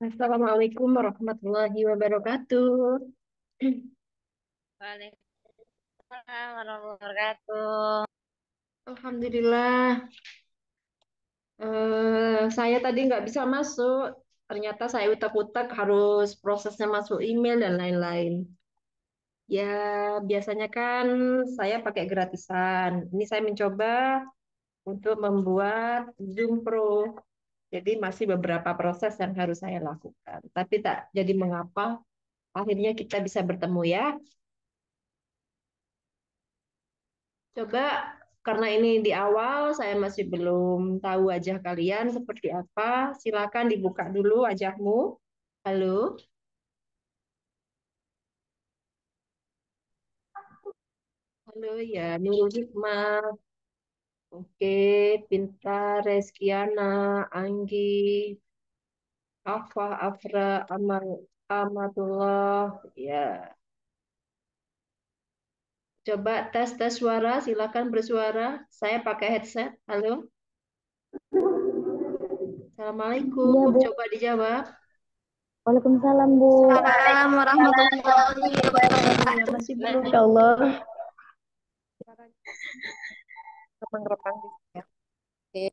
Assalamualaikum warahmatullahi wabarakatuh. Waalaikumsalam warahmatullahi wabarakatuh. Alhamdulillah, saya tadi nggak bisa masuk. Ternyata saya utak-utak harus prosesnya masuk email dan lain-lain. Ya, biasanya kan saya pakai gratisan. Ini saya mencoba untuk membuat Zoom Pro. Jadi masih beberapa proses yang harus saya lakukan. Tapi tak jadi mengapa, akhirnya kita bisa bertemu ya. Coba karena ini di awal saya masih belum tahu wajah kalian seperti apa. Silakan dibuka dulu wajahmu. Halo, halo ya Nurul Hikmah. Oke, Pintar, Reskiana, Anggi, Afah, Afra, Amatullah. Ya, coba tes tes suara. Silakan bersuara. Saya pakai headset. Halo, Iya, Assalamualaikum. Bu. Coba dijawab. Waalaikumsalam, Bu. Waalaikumsalam warahmatullahi Ya masih belum. Insya Allah. Silakan remang-remang gitu ya. Oke.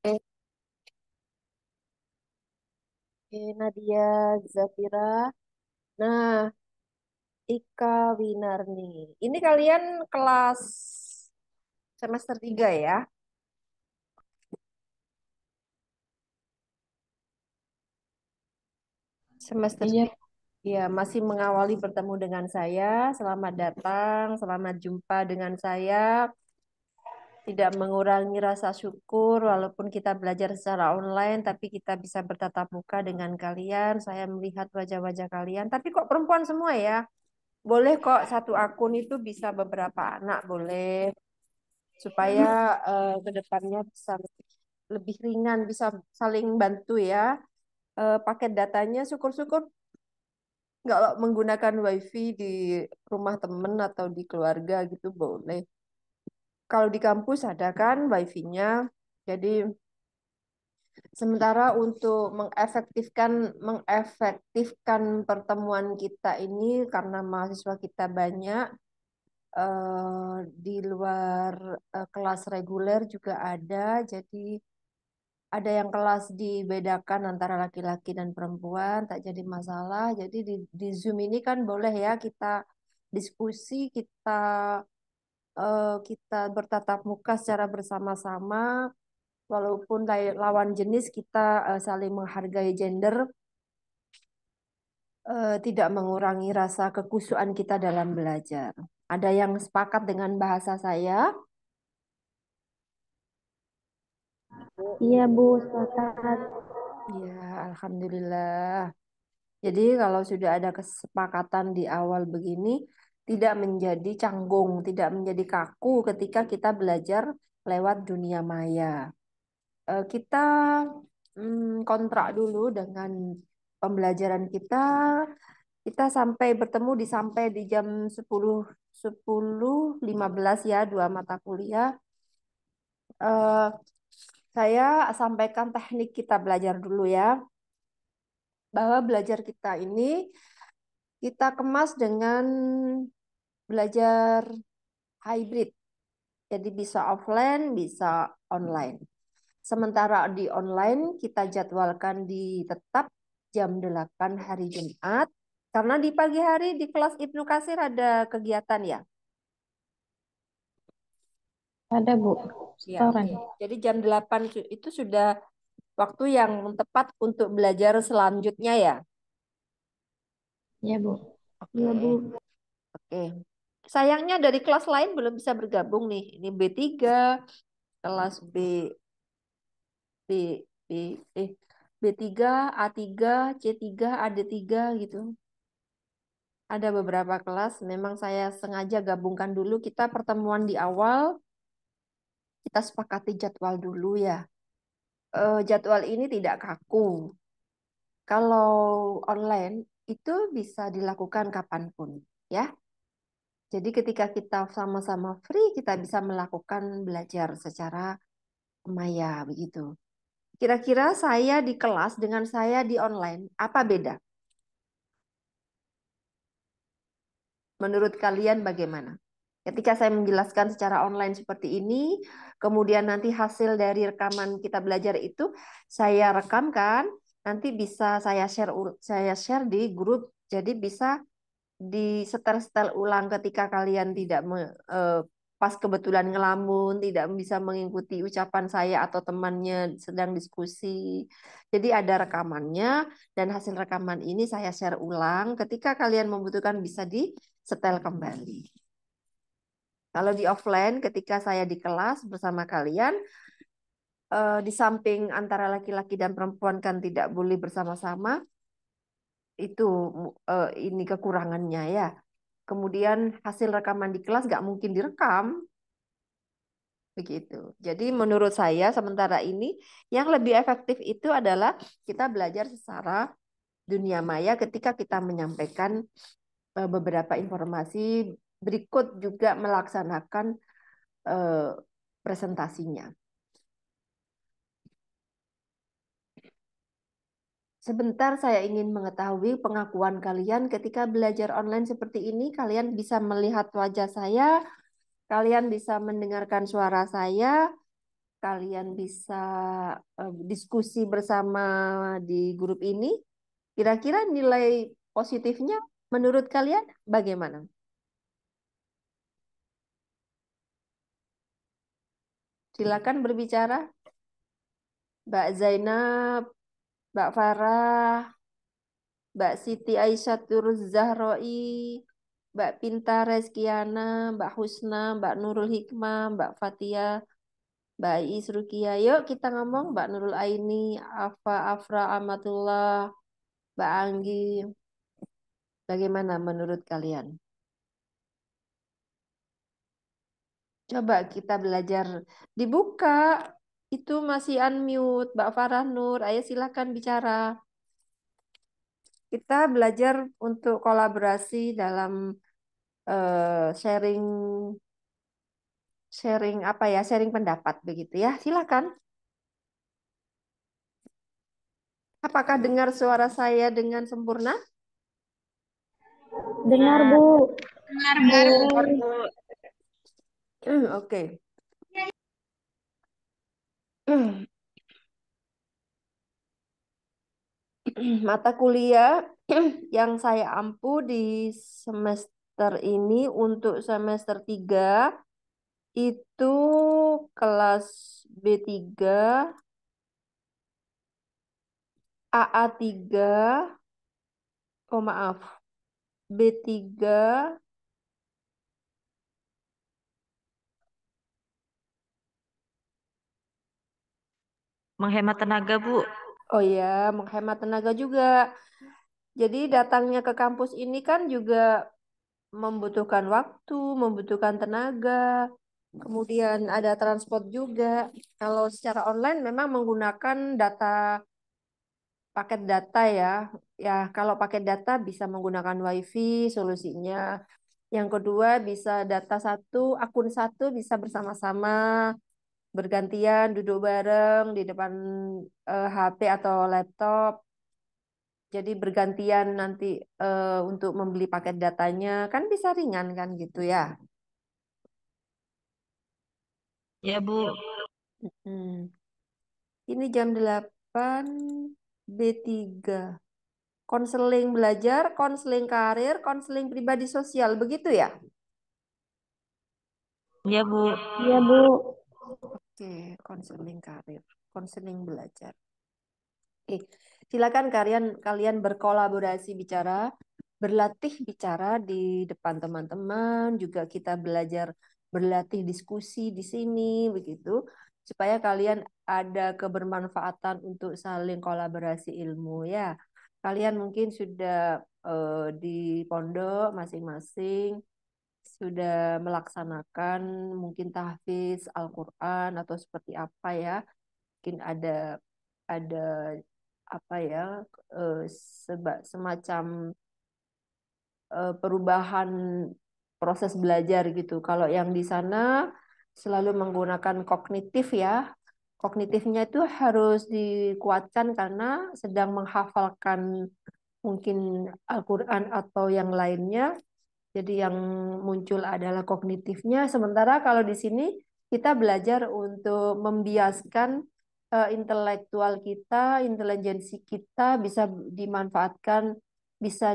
Oke, Nadia, Zafira. Nah, Ika Winarni. Ini kalian kelas semester 3 ya? Semester Iya, 3. Ya, masih mengawali bertemu dengan saya. Selamat datang, selamat jumpa dengan saya. Tidak mengurangi rasa syukur, walaupun kita belajar secara online, tapi kita bisa bertatap muka dengan kalian. Saya melihat wajah-wajah kalian. Tapi kok perempuan semua ya? Boleh kok satu akun itu bisa beberapa anak, boleh. Supaya ke depannya bisa lebih ringan, bisa saling bantu ya. Paket datanya syukur-syukur nggak menggunakan wifi di rumah temen atau di keluarga gitu boleh. Kalau di kampus ada kan wifi-nya. Jadi sementara untuk mengefektifkan pertemuan kita ini karena mahasiswa kita banyak di luar kelas reguler juga ada. Jadi ada yang kelas dibedakan antara laki-laki dan perempuan, tak jadi masalah. Jadi di Zoom ini kan boleh ya kita diskusi, kita bertatap muka secara bersama-sama, walaupun lawan jenis kita saling menghargai gender, tidak mengurangi rasa kekusuhan kita dalam belajar. Ada yang sepakat dengan bahasa saya? iya, Bu. Sepakat. Ya, alhamdulillah. Jadi kalau sudah ada kesepakatan di awal begini, tidak menjadi canggung, tidak menjadi kaku ketika kita belajar lewat dunia maya. Kita kontrak dulu dengan pembelajaran kita. Kita sampai bertemu sampai di jam 10.15 ya, dua mata kuliah. Eh, saya sampaikan teknik kita belajar dulu ya, bahwa belajar kita ini kita kemas dengan belajar hybrid. Jadi bisa offline, bisa online. Sementara di online kita jadwalkan di tetap jam 8 hari Jumat. Karena di pagi hari di kelas Ibnu Katsir ada kegiatan ya. Ada, Bu. Ya, Setoran. oke. Jadi jam 8 itu sudah waktu yang tepat untuk belajar selanjutnya ya. Iya, Bu. Iya, Bu. Oke. Oke. Sayangnya dari kelas lain belum bisa bergabung nih. Ini B3, kelas B, B, eh, B3, A3, C3, AD3 gitu. Ada beberapa kelas, memang saya sengaja gabungkan dulu. Kita pertemuan di awal, kita sepakati jadwal dulu ya. Jadwal ini tidak kaku. Kalau online itu bisa dilakukan kapanpun, ya. Jadi ketika kita sama-sama free, kita bisa melakukan belajar secara maya begitu. Kira-kira saya di kelas dengan saya di online, apa beda? Menurut kalian bagaimana? Ketika saya menjelaskan secara online seperti ini, kemudian nanti hasil dari rekaman kita belajar itu saya rekamkan, nanti bisa saya share di grup, jadi bisa disetel-setel ulang ketika kalian tidak pas kebetulan ngelamun, tidak bisa mengikuti ucapan saya atau temannya sedang diskusi. Jadi ada rekamannya dan hasil rekaman ini saya share ulang. Ketika kalian membutuhkan bisa disetel kembali. Kalau di offline, ketika saya di kelas bersama kalian, di samping antara laki-laki dan perempuan kan tidak boleh bersama-sama, itu ini kekurangannya ya. Kemudian hasil rekaman di kelas nggak mungkin direkam, begitu. Jadi menurut saya sementara ini yang lebih efektif itu adalah kita belajar secara dunia maya ketika kita menyampaikan beberapa informasi berikut juga melaksanakan presentasinya. Sebentar saya ingin mengetahui pengakuan kalian ketika belajar online seperti ini. Kalian bisa melihat wajah saya, kalian bisa mendengarkan suara saya, kalian bisa diskusi bersama di grup ini. Kira-kira nilai positifnya menurut kalian bagaimana? Silakan berbicara. Mbak Zainab, Mbak Farah, Mbak Siti Aisyah Zahroi, Mbak Pinta Reskiana, Mbak Husna, Mbak Nurul Hikmah, Mbak Fatia, Mbak Is Rukia. Yuk kita ngomong Mbak Nurul Aini, Afa Afra Amatullah, Mbak Anggi. Bagaimana menurut kalian? Coba kita belajar. Dibuka. Itu masih unmute. Mbak Farah Nur, ayo silakan bicara. Kita belajar untuk kolaborasi dalam sharing sharing apa ya? Sharing pendapat begitu ya. Silakan. Apakah dengar suara saya dengan sempurna? Dengar, Bu. Benar, Bu. Oke. Mata kuliah yang saya ampu di semester ini untuk semester 3 itu kelas B3, AA3, oh maaf, B3, Menghemat tenaga, Bu. oh ya, menghemat tenaga juga. Jadi datangnya ke kampus ini kan juga membutuhkan waktu, membutuhkan tenaga, kemudian ada transport juga. Kalau secara online memang menggunakan paket data ya. Ya, kalau paket data bisa menggunakan WiFi solusinya. Yang kedua bisa data satu, akun satu bisa bersama-sama, bergantian duduk bareng di depan HP atau laptop. Jadi bergantian nanti untuk membeli paket datanya kan bisa ringan kan gitu ya. Ya, Bu. Hmm. Ini jam 8 B3. Konseling belajar, konseling karir, konseling pribadi sosial, begitu ya? Ya, Bu. Iya, Bu. Oke, konseling karir, konseling belajar. Oke, silakan kalian kalian berkolaborasi bicara, berlatih bicara di depan teman-teman, juga kita belajar berlatih diskusi di sini begitu, supaya kalian ada kebermanfaatan untuk saling kolaborasi ilmu ya. Kalian mungkin sudah di pondok masing-masing sudah melaksanakan mungkin tahfiz Al-Qur'an atau seperti apa ya. Mungkin ada apa ya eh, semacam perubahan proses belajar gitu. Kalau yang di sana selalu menggunakan kognitif ya, Kognitifnya itu harus dikuatkan karena sedang menghafalkan mungkin Al-Quran atau yang lainnya. Jadi yang muncul adalah kognitifnya. Sementara kalau di sini kita belajar untuk membiaskan intelektual kita, intelijensi kita bisa dimanfaatkan, bisa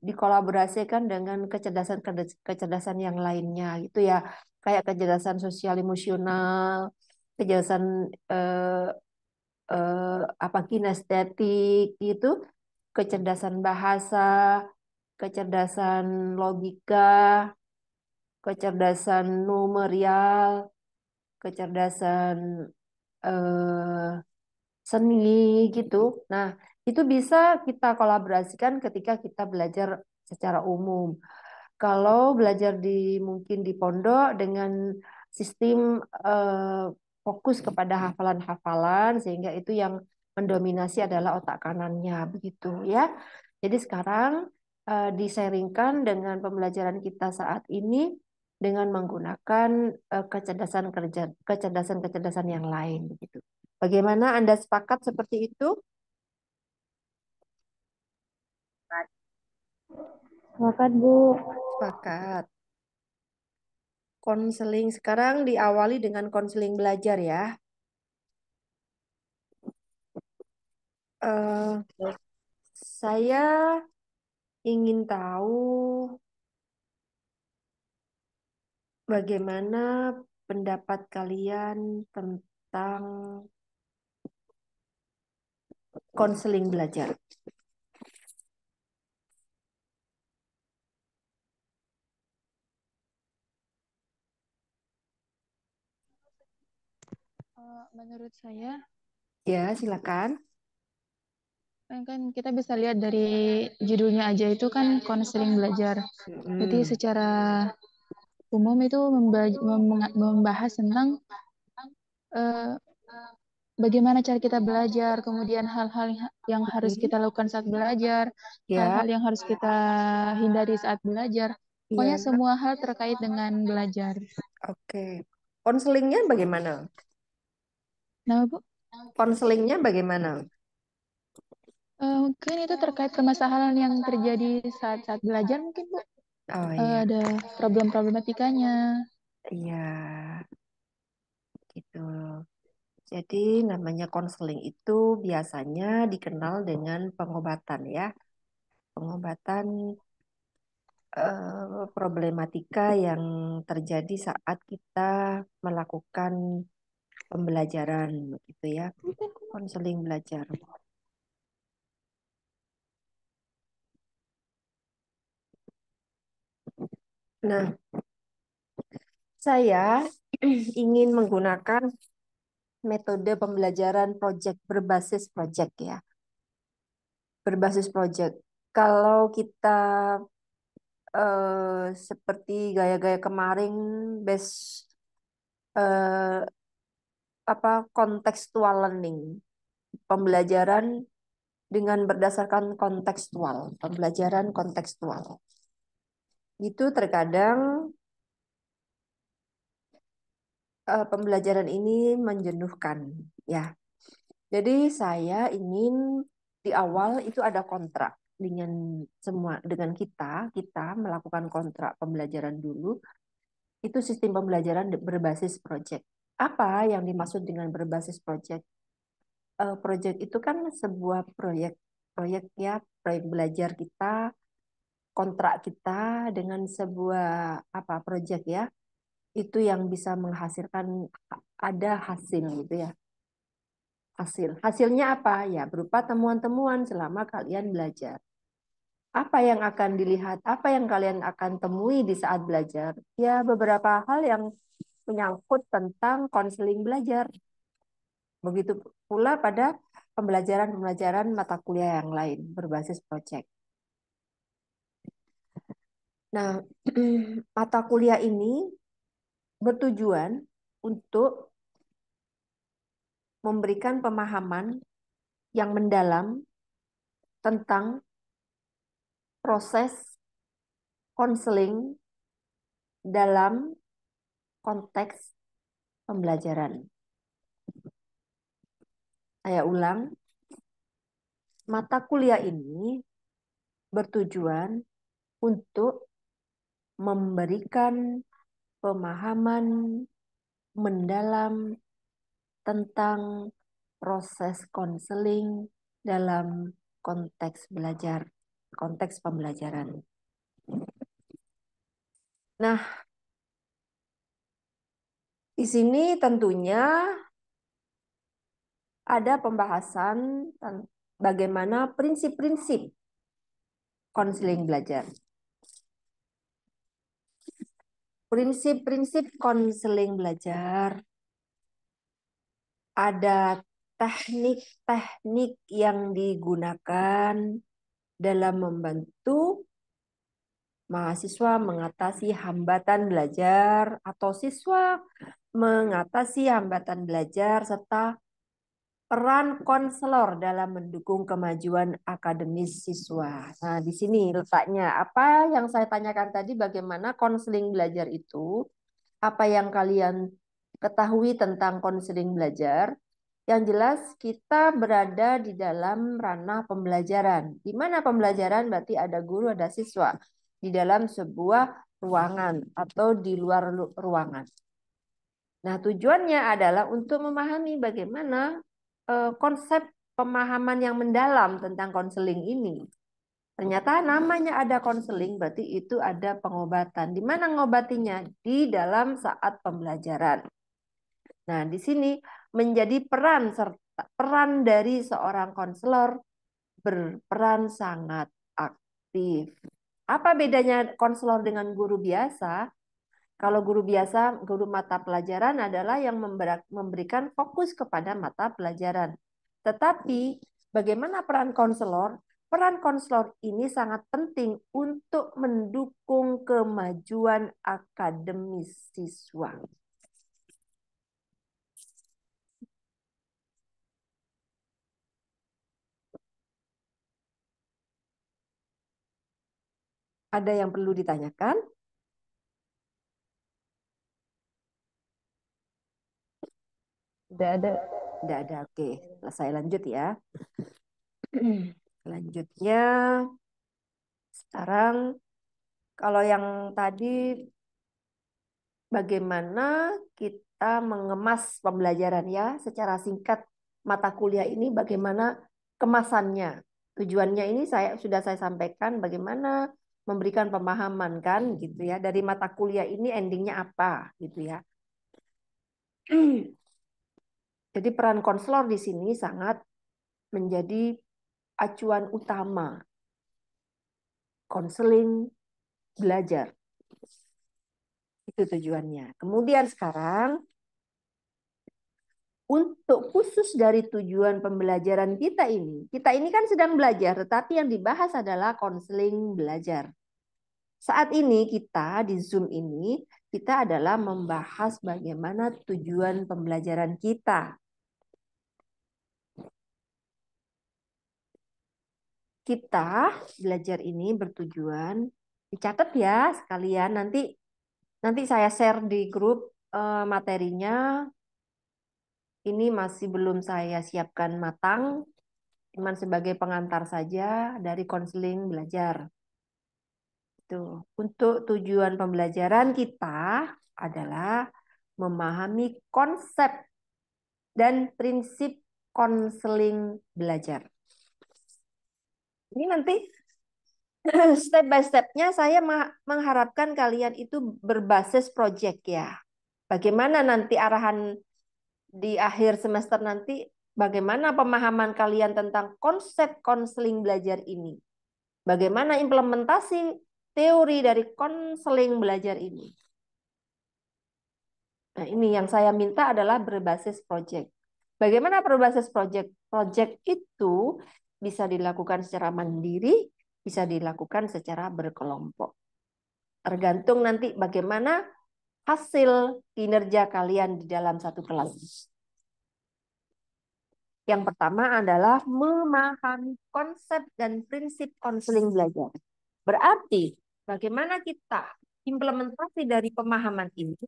dikolaborasikan dengan kecerdasan yang lainnya gitu ya. Kayak kecerdasan sosial emosional, kecerdasan eh, apa kinestetik itu, kecerdasan bahasa, kecerdasan logika, kecerdasan numerial, kecerdasan eh, seni gitu. Nah, itu bisa kita kolaborasikan ketika kita belajar secara umum. Kalau belajar mungkin di pondok dengan sistem eh, fokus kepada hafalan-hafalan sehingga itu yang mendominasi adalah otak kanannya begitu ya. Jadi sekarang disaringkan dengan pembelajaran kita saat ini dengan menggunakan kecerdasan-kecerdasan yang lain begitu. Bagaimana Anda sepakat seperti itu? Sepakat, Bu. Sepakat. Konseling sekarang diawali dengan konseling belajar ya. Eh, saya ingin tahu bagaimana pendapat kalian tentang konseling belajar. Menurut saya, Ya, silakan. kan kita bisa lihat dari judulnya aja itu kan konseling belajar. Jadi Mm-mm. secara umum itu membahas tentang eh, bagaimana cara kita belajar, kemudian hal-hal yang harus Mm-mm. kita lakukan saat belajar, Ya, hal-hal yang harus kita hindari saat belajar. Pokoknya ya, semua hal terkait dengan belajar. oke. Konselingnya bagaimana? Nah, Bu, Konselingnya bagaimana? mungkin itu terkait permasalahan yang terjadi saat-saat belajar mungkin, Bu. Oh iya, Ada problematikanya. iya, gitu. Jadi namanya konseling itu biasanya dikenal dengan pengobatan ya. Pengobatan problematika yang terjadi saat kita melakukan pembelajaran begitu ya. Konseling belajar. Nah, saya ingin menggunakan metode pembelajaran project berbasis project ya. Berbasis project. Kalau kita seperti gaya-gaya kemarin base eh, apa contextual learning, pembelajaran dengan berdasarkan kontekstual, pembelajaran kontekstual. Itu terkadang pembelajaran ini menjenuhkan ya. Jadi saya ingin di awal itu ada kontrak dengan semua dengan kita melakukan kontrak pembelajaran dulu. Itu sistem pembelajaran berbasis project. Apa yang dimaksud dengan berbasis project? Project itu kan sebuah proyek ya, proyek belajar kita, kontrak kita dengan sebuah apa project ya, itu yang bisa menghasilkan ada hasil gitu ya. Hasilnya apa? Ya berupa temuan-temuan selama kalian belajar. Apa yang akan dilihat? Apa yang kalian akan temui di saat belajar? Ya beberapa hal yang menyangkut tentang konseling belajar. Begitu pula pada pembelajaran-pembelajaran mata kuliah yang lain berbasis proyek. Nah, mata kuliah ini bertujuan untuk memberikan pemahaman yang mendalam tentang proses konseling dalam konteks pembelajaran. Saya ulang, mata kuliah ini bertujuan untuk memberikan pemahaman mendalam tentang proses konseling dalam konteks belajar, konteks pembelajaran. Nah, di sini tentunya ada pembahasan bagaimana prinsip-prinsip konseling belajar. Prinsip-prinsip konseling belajar, ada teknik-teknik yang digunakan dalam membantu mahasiswa mengatasi hambatan belajar atau siswa mengatasi hambatan belajar serta peran konselor dalam mendukung kemajuan akademis siswa. Nah, di sini letaknya. Apa yang saya tanyakan tadi, bagaimana konseling belajar itu? Apa yang kalian ketahui tentang konseling belajar? Yang jelas kita berada di dalam ranah pembelajaran. Di mana pembelajaran berarti ada guru, ada siswa. Di dalam sebuah ruangan atau di luar ruangan. Nah, tujuannya adalah untuk memahami bagaimana konsep pemahaman yang mendalam tentang konseling ini. Ternyata namanya ada konseling, berarti itu ada pengobatan. Di mana ngobatinya? Di dalam saat pembelajaran. Nah, di sini menjadi peran dari seorang konselor berperan sangat aktif. Apa bedanya konselor dengan guru biasa? Kalau guru biasa, guru mata pelajaran adalah yang memberikan fokus kepada mata pelajaran. Tetapi bagaimana peran konselor? Peran konselor ini sangat penting untuk mendukung kemajuan akademis siswa. Ada yang perlu ditanyakan? Tidak ada. Tidak ada, oke. Selesai, lanjut ya. Selanjutnya, sekarang kalau yang tadi bagaimana kita mengemas pembelajaran ya secara singkat mata kuliah ini, bagaimana kemasannya. Tujuannya ini sudah saya sampaikan bagaimana memberikan pemahaman kan gitu ya, dari mata kuliah ini endingnya apa gitu ya. Jadi peran konselor di sini sangat menjadi acuan utama konseling belajar. Itu tujuannya. Kemudian sekarang untuk khusus dari tujuan pembelajaran kita ini kan sedang belajar, tetapi yang dibahas adalah konseling belajar. Saat ini kita di Zoom ini, kita adalah membahas bagaimana tujuan pembelajaran kita. Kita belajar ini bertujuan, dicatat ya sekalian, nanti saya share di grup materinya. Ini masih belum saya siapkan matang, cuman sebagai pengantar saja dari konseling belajar. Untuk tujuan pembelajaran kita adalah memahami konsep dan prinsip konseling belajar. Ini nanti step by step-nya saya mengharapkan kalian itu berbasis project ya. Bagaimana nanti arahan di akhir semester nanti, bagaimana pemahaman kalian tentang konsep konseling belajar ini. Bagaimana implementasi teori dari konseling belajar ini. Nah, ini yang saya minta adalah berbasis project. Bagaimana berbasis project? Project itu bisa dilakukan secara mandiri, bisa dilakukan secara berkelompok. Tergantung nanti bagaimana hasil kinerja kalian di dalam satu kelas. Yang pertama adalah memahami konsep dan prinsip konseling belajar. Berarti bagaimana kita implementasi dari pemahaman ini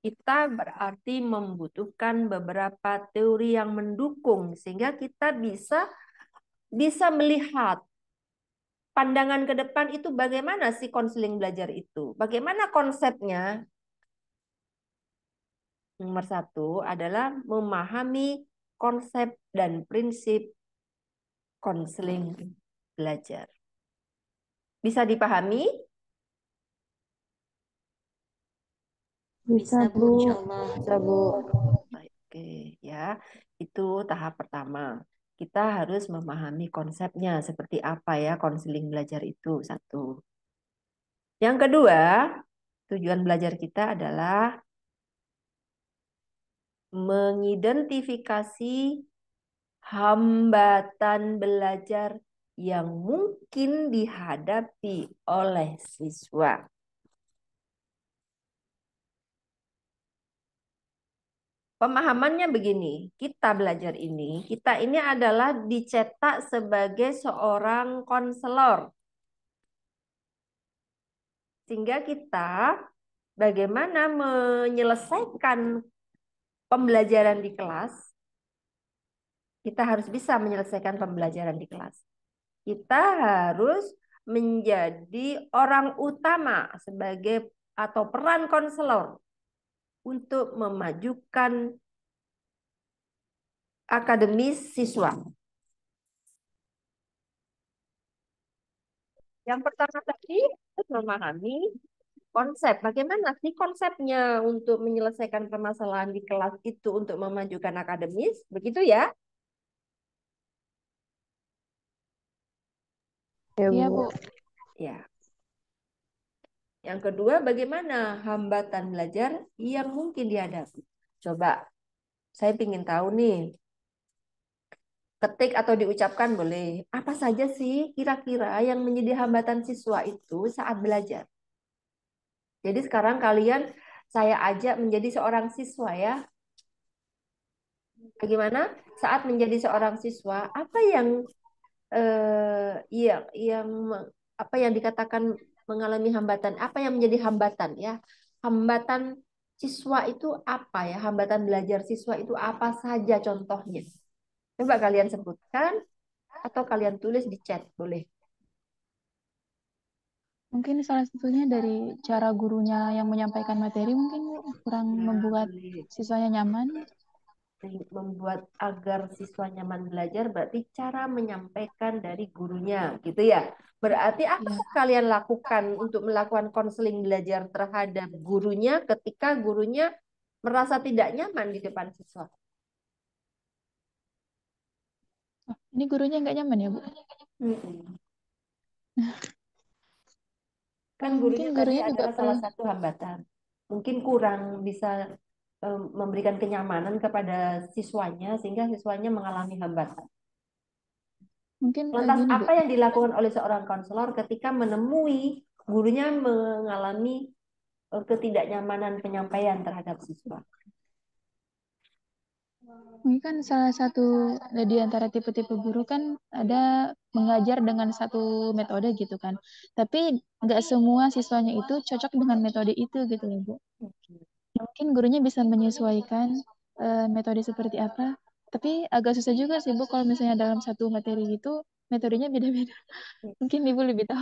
kita berarti membutuhkan beberapa teori yang mendukung sehingga kita bisa melihat pandangan ke depan itu bagaimana sih konseling belajar itu. Bagaimana konsepnya? Nomor satu adalah memahami konsep dan prinsip konseling belajar. Bisa dipahami? Bisa, Bisa, Bu, Bu. insya Allah. Bisa, Bu. Oke, ya. Itu tahap pertama. Kita harus memahami konsepnya seperti apa ya konseling belajar itu. Satu. Yang kedua, tujuan belajar kita adalah mengidentifikasi hambatan belajar yang mungkin dihadapi oleh siswa. Pemahamannya begini, kita belajar ini, kita ini adalah dicetak sebagai seorang konselor. Sehingga kita bagaimana menyelesaikan pembelajaran di kelas, kita harus bisa menyelesaikan pembelajaran di kelas. Kita harus menjadi orang utama sebagai atau peran konselor untuk memajukan akademis siswa. Yang pertama tadi memahami konsep. Bagaimana sih konsepnya untuk menyelesaikan permasalahan di kelas itu untuk memajukan akademis? Begitu ya? Ya, Iya, Bu. Bu. Ya. Yang kedua, bagaimana hambatan belajar yang mungkin dihadapi? Coba, saya ingin tahu nih, ketik atau diucapkan boleh. Apa saja sih kira-kira yang menjadi hambatan siswa itu saat belajar? Jadi sekarang kalian saya ajak menjadi seorang siswa ya. Bagaimana saat menjadi seorang siswa, apa yang yang apa yang dikatakan mengalami hambatan, apa yang menjadi hambatan ya? Hambatan siswa itu apa ya? Hambatan belajar siswa itu apa saja contohnya? Coba kalian sebutkan atau kalian tulis di chat, boleh. Mungkin salah satunya dari cara gurunya yang menyampaikan materi mungkin Bu, kurang Ya, membuat boleh. siswanya nyaman. Membuat agar siswa nyaman belajar berarti cara menyampaikan dari gurunya, gitu ya. Berarti apa Ya, yang kalian lakukan untuk melakukan konseling belajar terhadap gurunya ketika gurunya merasa tidak nyaman di depan siswa? oh, ini gurunya nggak nyaman ya, Bu? Mm-mm. Kan Mungkin gurunya tadi gurunya juga adalah salah perlu, satu hambatan. Mungkin kurang bisa memberikan kenyamanan kepada siswanya sehingga siswanya mengalami hambatan. mungkin Lantas gini Bu. apa yang dilakukan oleh seorang konselor ketika menemui gurunya mengalami ketidaknyamanan penyampaian terhadap siswa? Mungkin kan salah satu di antara tipe-tipe guru kan ada mengajar dengan satu metode gitu kan. Tapi nggak semua siswanya itu cocok dengan metode itu gitu ya, Bu. Mungkin gurunya bisa menyesuaikan metode seperti apa. Tapi agak susah juga sih, Bu, kalau misalnya dalam satu materi gitu, metodenya beda-beda. Mungkin Ibu lebih tahu.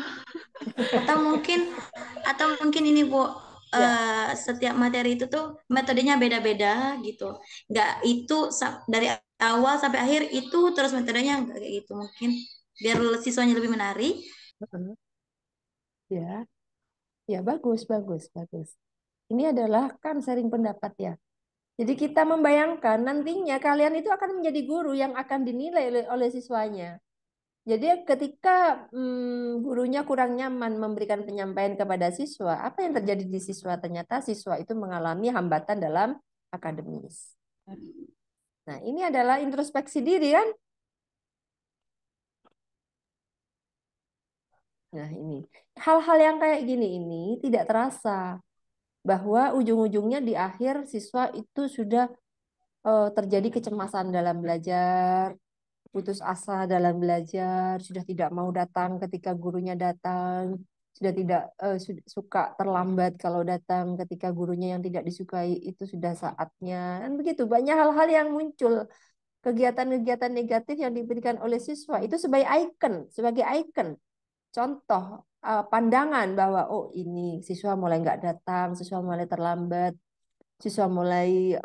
Atau mungkin ini Bu, Ya, setiap materi itu tuh metodenya beda-beda gitu. Nggak itu dari awal sampai akhir itu terus metodenya nggak kayak gitu. Mungkin biar siswanya lebih menarik. heeh. Ya, ya bagus, bagus, bagus. Ini adalah kan sharing pendapat ya. Jadi kita membayangkan nantinya kalian itu akan menjadi guru yang akan dinilai oleh siswanya. Jadi ketika gurunya kurang nyaman memberikan penyampaian kepada siswa, apa yang terjadi di siswa? Ternyata siswa itu mengalami hambatan dalam akademis. Nah, ini adalah introspeksi diri kan? Nah, ini hal-hal yang kayak gini ini tidak terasa bahwa ujung-ujungnya di akhir siswa itu sudah terjadi kecemasan dalam belajar, putus asa dalam belajar, sudah tidak mau datang ketika gurunya datang. sudah tidak suka terlambat kalau datang ketika gurunya yang tidak disukai itu sudah saatnya. Dan begitu banyak hal-hal yang muncul, kegiatan-kegiatan negatif yang diberikan oleh siswa itu sebagai ikon, contoh pandangan bahwa oh ini siswa mulai nggak datang, siswa mulai terlambat, siswa mulai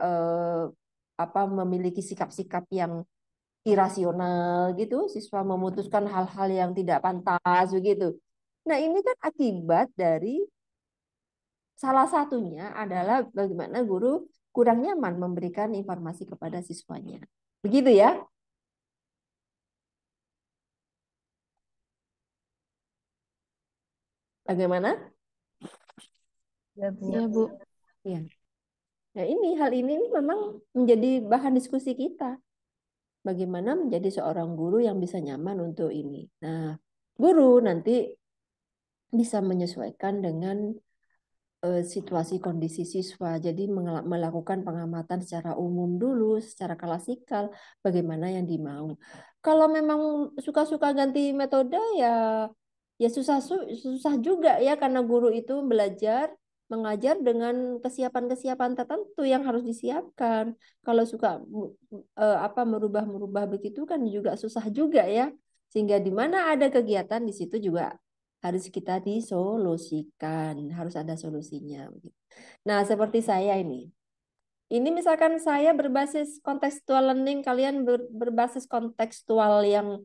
memiliki sikap-sikap yang irasional gitu, siswa memutuskan hal-hal yang tidak pantas begitu. Nah, ini kan akibat dari salah satunya adalah bagaimana guru kurang nyaman memberikan informasi kepada siswanya. Begitu ya? Bagaimana? Ya, Bu. Ya, Bu. Ya. Nah, hal ini memang menjadi bahan diskusi kita. Bagaimana menjadi seorang guru yang bisa nyaman untuk ini. Nah, guru nanti bisa menyesuaikan dengan situasi kondisi siswa. Jadi melakukan pengamatan secara umum dulu, secara klasikal, bagaimana yang dimau. Kalau memang suka-suka ganti metode ya ya susah juga ya, karena guru itu mengajar dengan kesiapan-kesiapan tertentu yang harus disiapkan. Kalau suka merubah-merubah begitu kan juga susah juga ya. Sehingga di mana ada kegiatan di situ juga harus kita disolusikan, harus ada solusinya. Nah, seperti saya ini. Ini misalkan saya berbasis contextual learning, kalian berbasis kontekstual yang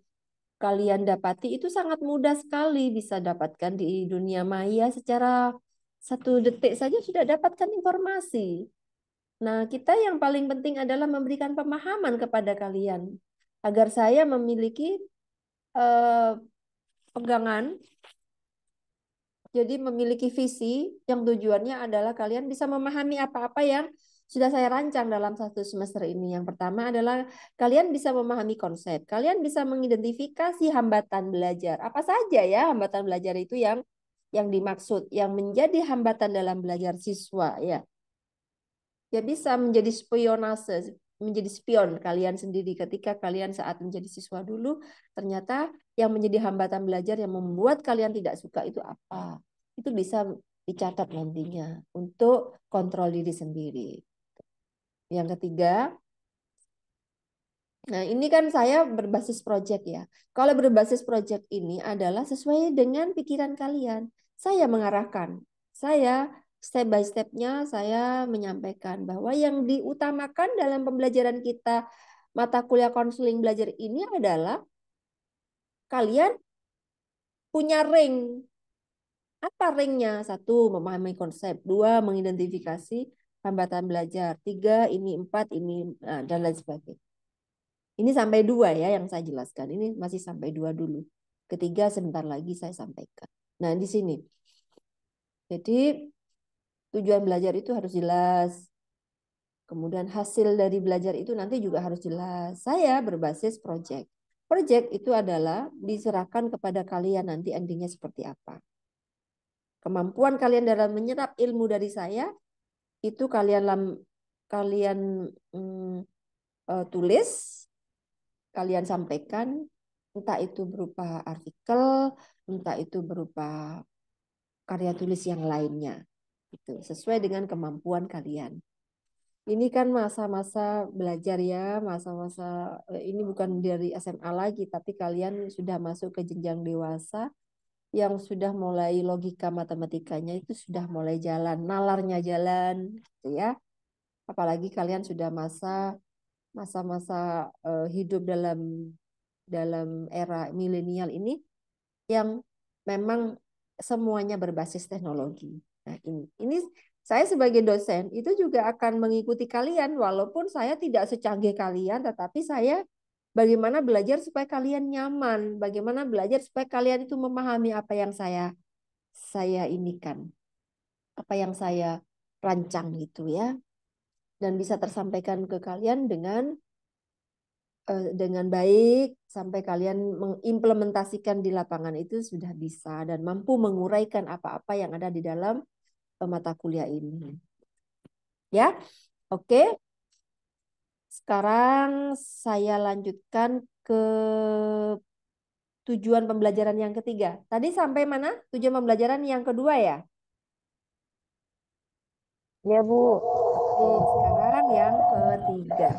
kalian dapati itu sangat mudah sekali bisa dapatkan di dunia maya, secara 1 detik saja sudah dapatkan informasi. Nah, kita yang paling penting adalah memberikan pemahaman kepada kalian agar saya memiliki pegangan. Jadi memiliki visi yang tujuannya adalah kalian bisa memahami apa-apa yang sudah saya rancang dalam 1 semester ini. Yang pertama adalah kalian bisa memahami konsep. Kalian bisa mengidentifikasi hambatan belajar. Apa saja ya hambatan belajar itu yang dimaksud, yang menjadi hambatan dalam belajar siswa ya. Ya bisa menjadi menjadi spion kalian sendiri ketika kalian saat menjadi siswa dulu, ternyata yang menjadi hambatan belajar yang membuat kalian tidak suka itu apa. Itu bisa dicatat nantinya untuk kontrol diri sendiri. Yang ketiga, nah ini kan saya berbasis project ya. Kalau berbasis project ini adalah sesuai dengan pikiran kalian. Saya mengarahkan, saya step by step-nya saya menyampaikan bahwa yang diutamakan dalam pembelajaran kita mata kuliah konseling belajar ini adalah kalian punya ring. Apa ringnya? 1, memahami konsep. 2, mengidentifikasi hambatan belajar. 3, ini 4, ini dan lain sebagainya. Ini sampai 2 ya yang saya jelaskan. Ini masih sampai 2 dulu. Ketiga sebentar lagi saya sampaikan. Nah, di sini. Jadi tujuan belajar itu harus jelas. Kemudian hasil dari belajar itu nanti juga harus jelas. Saya berbasis project. Project itu adalah diserahkan kepada kalian nanti endingnya seperti apa. Kemampuan kalian dalam menyerap ilmu dari saya itu kalian tulis, kalian sampaikan, entah itu berupa artikel, entah itu berupa karya tulis yang lainnya. Itu sesuai dengan kemampuan kalian. Ini kan masa-masa belajar ya, masa-masa ini bukan dari SMA lagi, tapi kalian sudah masuk ke jenjang dewasa yang sudah mulai logika matematikanya itu sudah mulai jalan, nalarnya jalan, gitu ya. Apalagi kalian sudah masa-masa hidup dalam era milenial ini yang memang semuanya berbasis teknologi. Nah, ini saya sebagai dosen itu juga akan mengikuti kalian walaupun saya tidak secanggih kalian, tetapi saya bagaimana belajar supaya kalian nyaman, bagaimana belajar supaya kalian itu memahami apa yang saya inikan, apa yang saya rancang gitu ya, dan bisa tersampaikan ke kalian dengan baik sampai kalian mengimplementasikan di lapangan itu sudah bisa dan mampu menguraikan apa-apa yang ada di dalam mata kuliah ini. Ya, oke. Sekarang saya lanjutkan ke tujuan pembelajaran yang ketiga. Tadi sampai mana? Tujuan pembelajaran yang kedua ya? Ya, Bu. Oke, sekarang yang ketiga.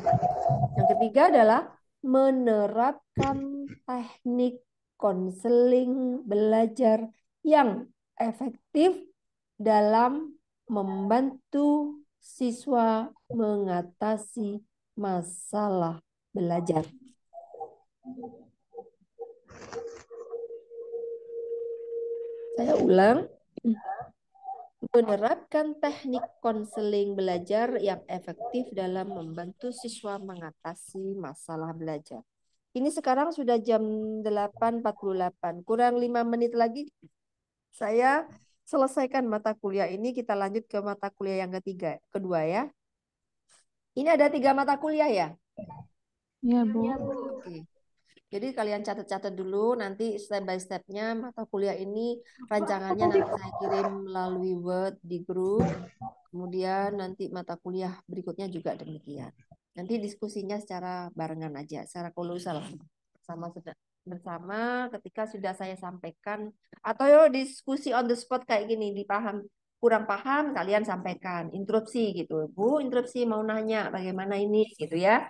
Yang ketiga adalah menerapkan teknik konseling belajar yang efektif dalam membantu siswa mengatasi masalah belajar. Saya ulang. Menerapkan teknik konseling belajar yang efektif dalam membantu siswa mengatasi masalah belajar. Ini sekarang sudah jam 8.48. Kurang 5 menit lagi saya selesaikan mata kuliah ini. Kita lanjut ke mata kuliah yang kedua ya. Ini ada 3 mata kuliah ya? Ya, Bu. Oke. Jadi kalian catat-catat dulu, nanti step by step-nya mata kuliah ini rancangannya nanti saya kirim melalui Word di grup. Kemudian nanti mata kuliah berikutnya juga demikian. Nanti diskusinya secara barengan aja, secara kolosal bersama ketika sudah saya sampaikan atau diskusi on the spot kayak gini, kurang paham kalian sampaikan, interupsi gitu. Bu, interupsi mau nanya bagaimana ini gitu ya.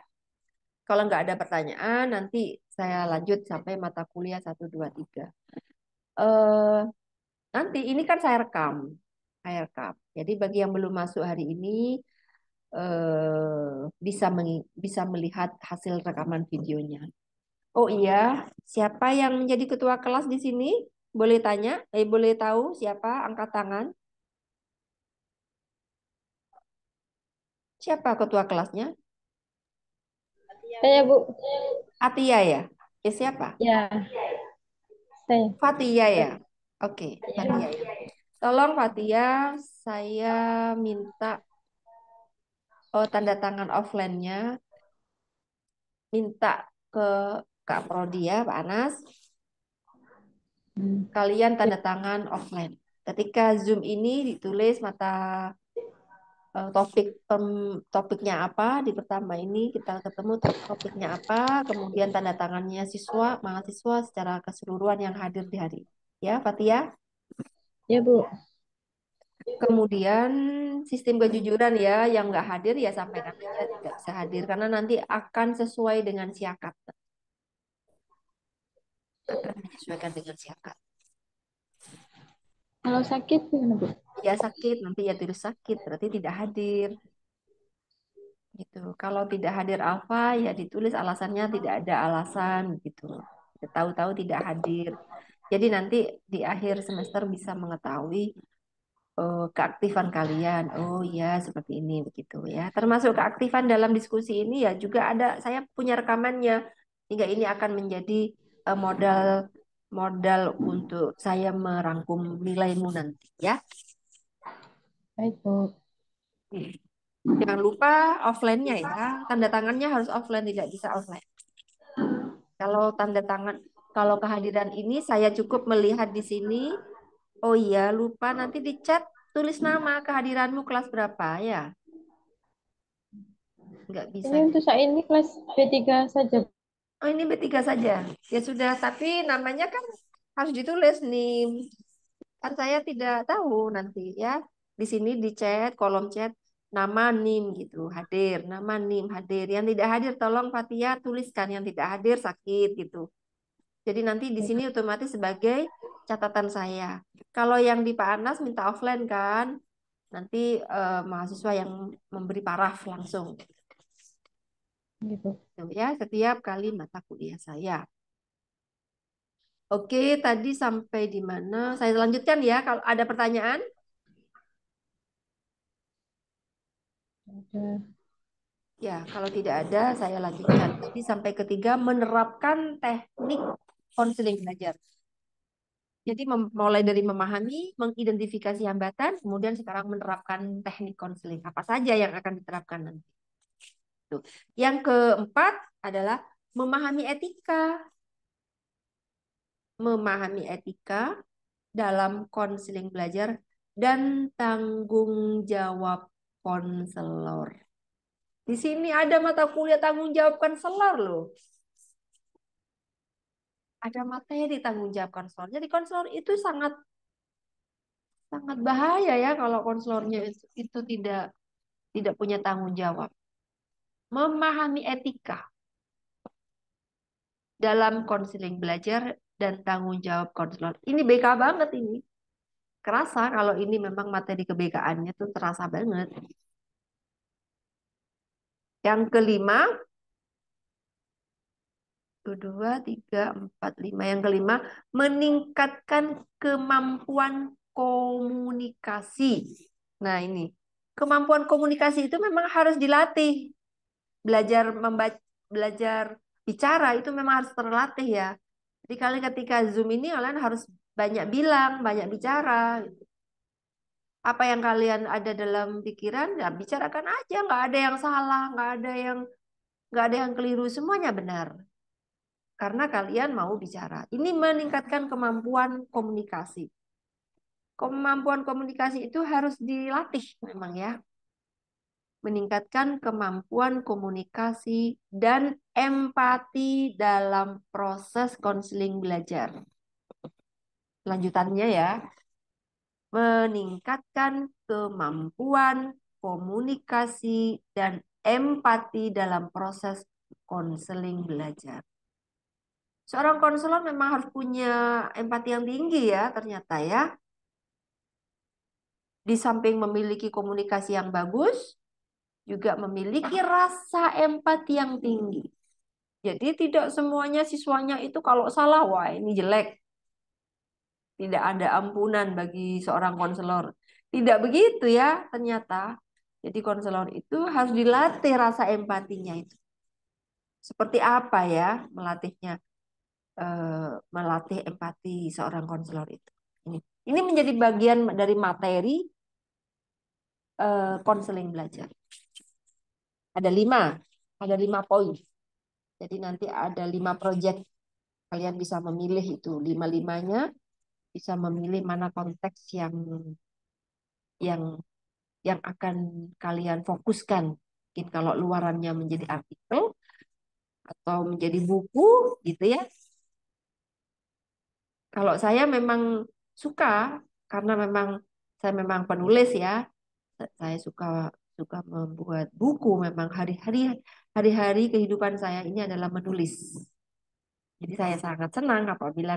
Kalau nggak ada pertanyaan, nanti saya lanjut sampai mata kuliah 1, 2, 3. Nanti ini kan saya rekam. Saya rekam. Jadi bagi yang belum masuk hari ini, bisa melihat hasil rekaman videonya. Oh iya, siapa yang menjadi ketua kelas di sini? Boleh tanya? Boleh tahu siapa? Angkat tangan. Siapa ketua kelasnya? Saya, Bu. Atia ya? Siapa? Ya, saya. Fatia ya? Oke, Fatia ya. Tolong Fatia, saya minta tanda tangan offline-nya, minta ke Kak Prodi ya, Pak Anas. Kalian tanda tangan offline. Ketika Zoom ini ditulis topiknya apa di pertama ini kita ketemu topiknya apa, kemudian tanda tangannya mahasiswa secara keseluruhan yang hadir di hari. Ya, Fatia. Ya, Bu. Kemudian sistem kejujuran ya, yang nggak hadir ya sampaikan aja tidak bisa hadir karena nanti akan sesuai dengan siakat. Akan menyesuaikan dengan siakat. Kalau sakit gimana, Bu? Ya sakit, nanti ya tulis sakit, berarti tidak hadir. Gitu. Kalau tidak hadir alfa, ya ditulis alasannya tidak ada alasan gitu. Tahu-tahu tidak hadir. Jadi nanti di akhir semester bisa mengetahui keaktifan kalian. Oh ya, seperti ini begitu ya. Termasuk keaktifan dalam diskusi ini ya juga ada. Saya punya rekamannya. Hingga ini akan menjadi modal modal untuk saya merangkum nilaimu nanti ya. Baik, Bu. Jangan lupa offline-nya ya. Tanda tangannya harus offline, tidak bisa online. Kalau tanda tangan, kalau kehadiran ini saya cukup melihat di sini. Oh iya, lupa nanti di chat tulis nama kehadiranmu kelas berapa ya. Nggak bisa. Ini untuk saat ini kelas B3 saja. Oh ini B3 saja. Ya sudah, tapi namanya kan harus ditulis nih. Kan saya tidak tahu nanti ya. Di sini di chat, kolom chat, nama NIM gitu, hadir. Nama NIM hadir. Yang tidak hadir tolong Fatia tuliskan. Yang tidak hadir sakit gitu. Jadi nanti di sini otomatis sebagai catatan saya. Kalau yang di Pak Anas minta offline kan, nanti mahasiswa yang memberi paraf langsung. Gitu. Ya, setiap kali mata kuliah saya. Oke, tadi sampai di mana? Saya lanjutkan ya. Kalau ada pertanyaan, Ada. ya kalau tidak ada, saya lanjutkan. Tadi sampai ketiga, menerapkan teknik konseling belajar. Jadi mulai dari memahami, mengidentifikasi hambatan, kemudian sekarang menerapkan teknik konseling. Apa saja yang akan diterapkan nanti? Tuh. Yang keempat adalah memahami etika. Memahami etika dalam konseling belajar dan tanggung jawab konselor. Di sini ada mata kuliah tanggung jawab konselor loh. ada materi tanggung jawab konselor. Jadi konselor itu sangat sangat bahaya ya kalau konselornya itu tidak punya tanggung jawab. Memahami etika dalam konseling belajar dan tanggung jawab konselor. Ini BK banget ini. Kerasa kalau ini memang materi ke-BK-annya tuh terasa banget. Yang kelima, 2, 3, 4, 5. Yang kelima, meningkatkan kemampuan komunikasi. Nah ini, kemampuan komunikasi itu memang harus dilatih. Belajar membaca, belajar bicara itu memang harus terlatih ya. Jadi kalian ketika Zoom ini kalian harus banyak bilang, banyak bicara. Apa yang kalian ada dalam pikiran, ya bicarakan aja. Nggak ada yang salah, nggak ada yang keliru, semuanya benar. Karena kalian mau bicara. Ini meningkatkan kemampuan komunikasi. Kemampuan komunikasi itu harus dilatih memang ya. Meningkatkan kemampuan komunikasi dan empati dalam proses konseling belajar. Lanjutannya ya, meningkatkan kemampuan komunikasi dan empati dalam proses konseling belajar. Seorang konselor memang harus punya empati yang tinggi ya ternyata ya. Di samping memiliki komunikasi yang bagus, juga memiliki rasa empati yang tinggi. Jadi tidak semuanya siswanya itu kalau salah, wah ini jelek. Tidak ada ampunan bagi seorang konselor. Tidak begitu ya ternyata. Jadi konselor itu harus dilatih rasa empatinya itu. Seperti apa ya melatihnya? Melatih empati seorang konselor itu. Ini menjadi bagian dari materi konseling belajar. Ada 5 poin. Jadi nanti ada 5 proyek. Kalian bisa memilih itu 5-5-nya, bisa memilih mana konteks yang yang akan kalian fokuskan. Mungkin kalau luarannya menjadi artikel atau menjadi buku gitu ya. Kalau saya memang suka karena saya memang penulis ya. Saya suka suka membuat buku memang hari-hari kehidupan saya ini adalah menulis. Jadi saya sangat senang apabila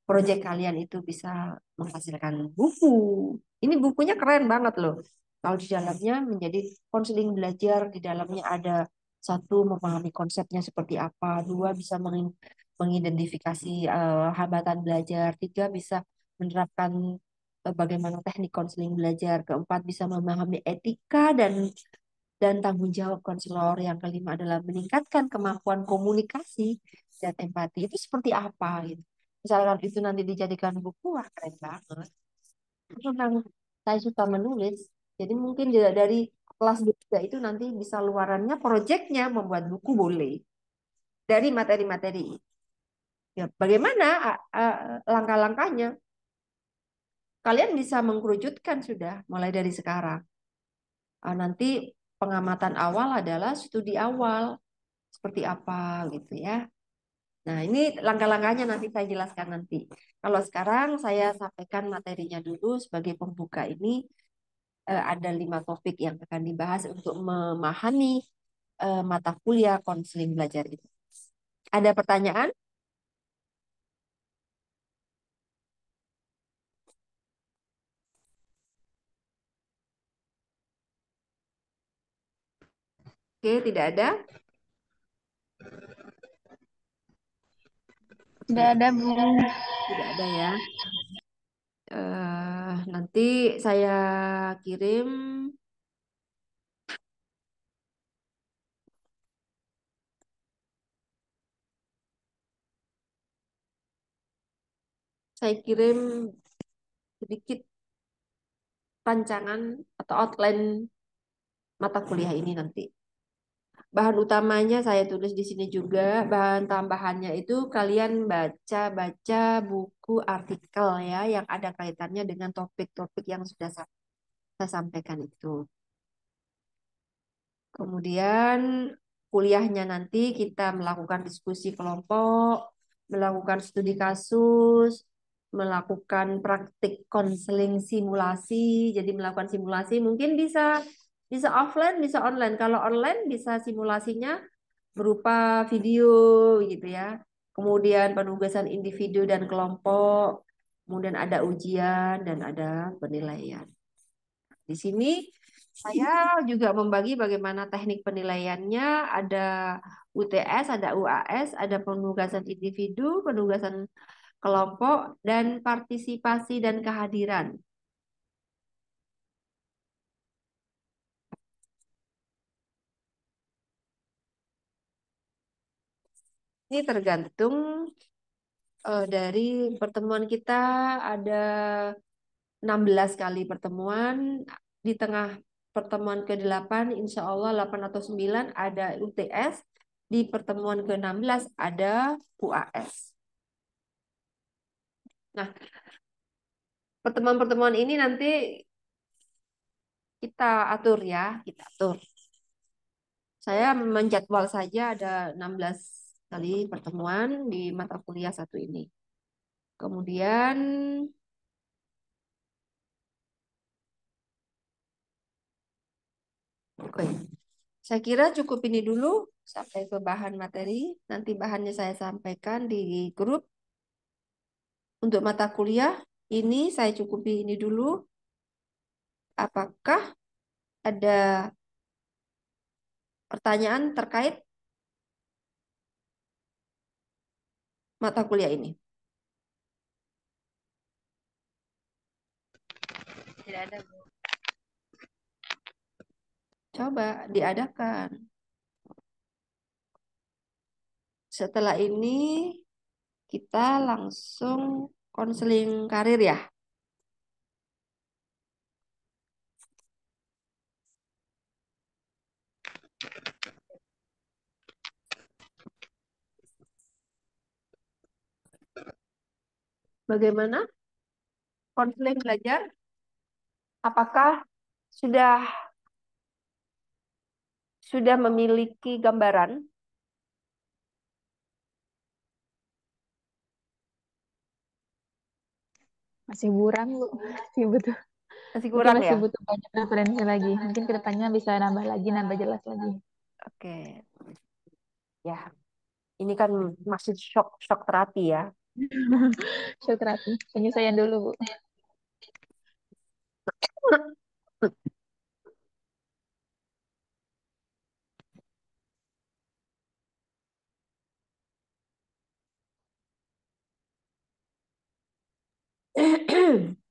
proyek kalian itu bisa menghasilkan buku. Ini bukunya keren banget loh. Kalau di dalamnya menjadi konseling belajar, di dalamnya ada satu memahami konsepnya seperti apa, dua bisa mengidentifikasi hambatan belajar, tiga bisa menerapkan bagaimana teknik konseling belajar, keempat bisa memahami etika dan tanggung jawab konselor. Yang kelima adalah meningkatkan kemampuan komunikasi dan empati. Itu seperti apa gitu. Misalkan itu nanti dijadikan buku, wah keren banget. Itu memang saya suka menulis. Jadi mungkin dari kelas 2 itu nanti bisa luarannya proyeknya membuat buku boleh. Dari materi-materi. Ya, bagaimana langkah-langkahnya? Kalian bisa mengkerucutkan sudah mulai dari sekarang. Nanti pengamatan awal adalah studi awal seperti apa gitu ya. Nah, ini langkah-langkahnya nanti saya jelaskan nanti. Kalau sekarang saya sampaikan materinya dulu sebagai pembuka ini ada 5 topik yang akan dibahas untuk memahami mata kuliah konseling belajar itu. Ada pertanyaan? Oke, tidak ada. Tidak ada, Bu. Tidak ada ya. Nanti saya kirim sedikit rancangan atau outline mata kuliah ini nanti. Bahan utamanya saya tulis di sini juga. Bahan tambahannya itu kalian baca-baca buku artikel ya yang ada kaitannya dengan topik-topik yang sudah saya sampaikan itu. Kemudian kuliahnya nanti kita melakukan diskusi kelompok, melakukan studi kasus, melakukan praktik konseling simulasi. Jadi melakukan simulasi mungkin bisa offline, bisa online. Kalau online bisa simulasinya berupa video gitu ya. Kemudian penugasan individu dan kelompok, kemudian ada ujian dan ada penilaian. Di sini saya juga membagi bagaimana teknik penilaiannya, ada UTS, ada UAS, ada penugasan individu, penugasan kelompok, dan partisipasi dan kehadiran. Ini tergantung dari pertemuan kita ada 16 kali pertemuan. Di tengah pertemuan ke-8, insya Allah 8 atau 9 ada UTS. Di pertemuan ke-16 ada UAS. Nah, pertemuan-pertemuan ini nanti kita atur ya, kita atur. Saya menjadwal saja ada 16 kali pertemuan di mata kuliah satu ini. Kemudian, oke, saya kira cukup ini dulu sampai ke bahan materi. Nanti bahannya saya sampaikan di grup. Untuk mata kuliah ini saya cukupi ini dulu. Apakah ada pertanyaan terkait mata kuliah ini? Tidak ada, Bu. Coba diadakan. Setelah ini kita langsung konseling karir ya. Bagaimana konseling belajar? Apakah sudah memiliki gambaran? Masih buram, Bu. Masih butuh. Masih Mungkin kurang masih ya? butuh banyak referensi lagi. Mungkin kedepannya bisa nambah lagi, nambah jelas lagi. Oke. Ya, ini kan masih shock terapi ya. Shock terapi. Penyesuaian dulu, Bu.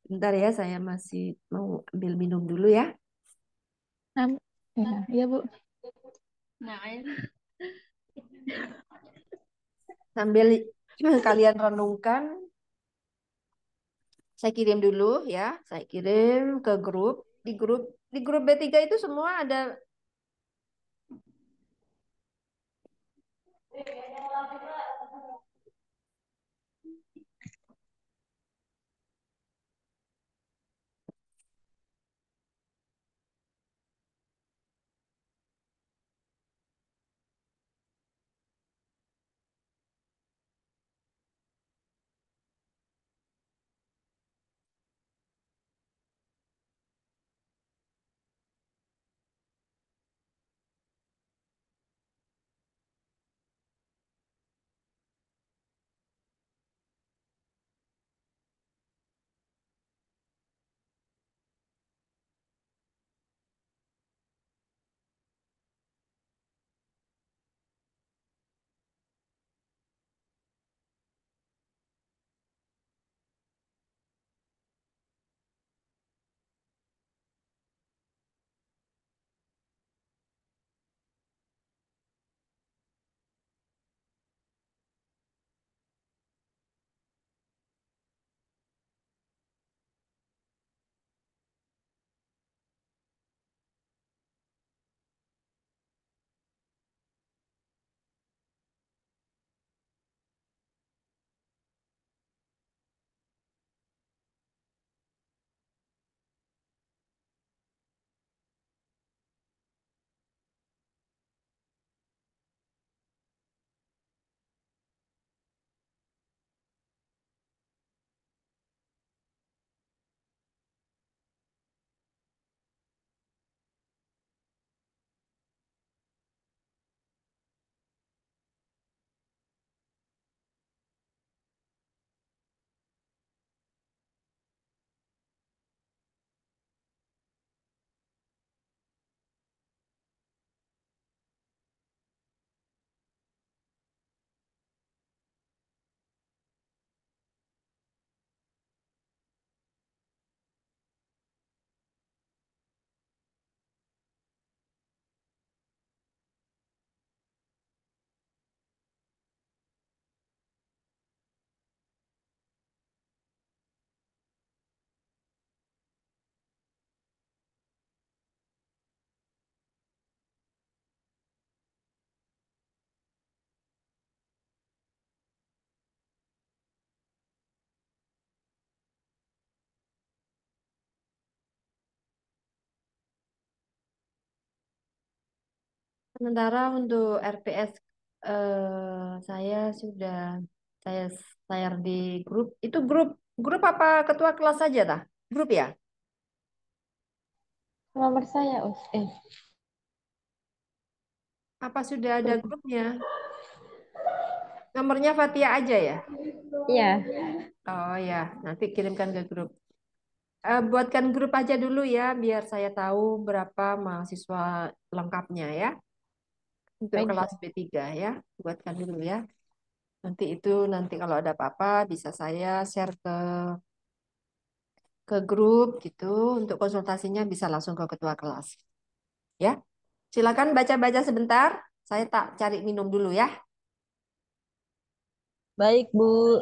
Bentar ya, saya masih mau ambil minum dulu ya. Nam ya, iya, Bu. Sambil kalian renungkan, saya kirim dulu ya. Saya kirim ke grup. Di grup B3 itu semua ada. Sementara untuk RPS saya sudah saya share di grup. Itu grup apa ketua kelas saja dah? Grup ya? Nomor saya, Apa sudah ada grup. grupnya? Nomornya Fatia aja ya? Iya, Oh ya, nanti kirimkan ke grup. Buatkan grup aja dulu ya, biar saya tahu berapa mahasiswa lengkapnya ya. Untuk baik, Bu. kelas B3 ya, buatkan dulu ya. Nanti kalau ada apa-apa bisa saya share ke grup gitu. Untuk konsultasinya bisa langsung ke ketua kelas. Ya, silakan baca-baca sebentar. Saya tak cari minum dulu ya. Baik, Bu.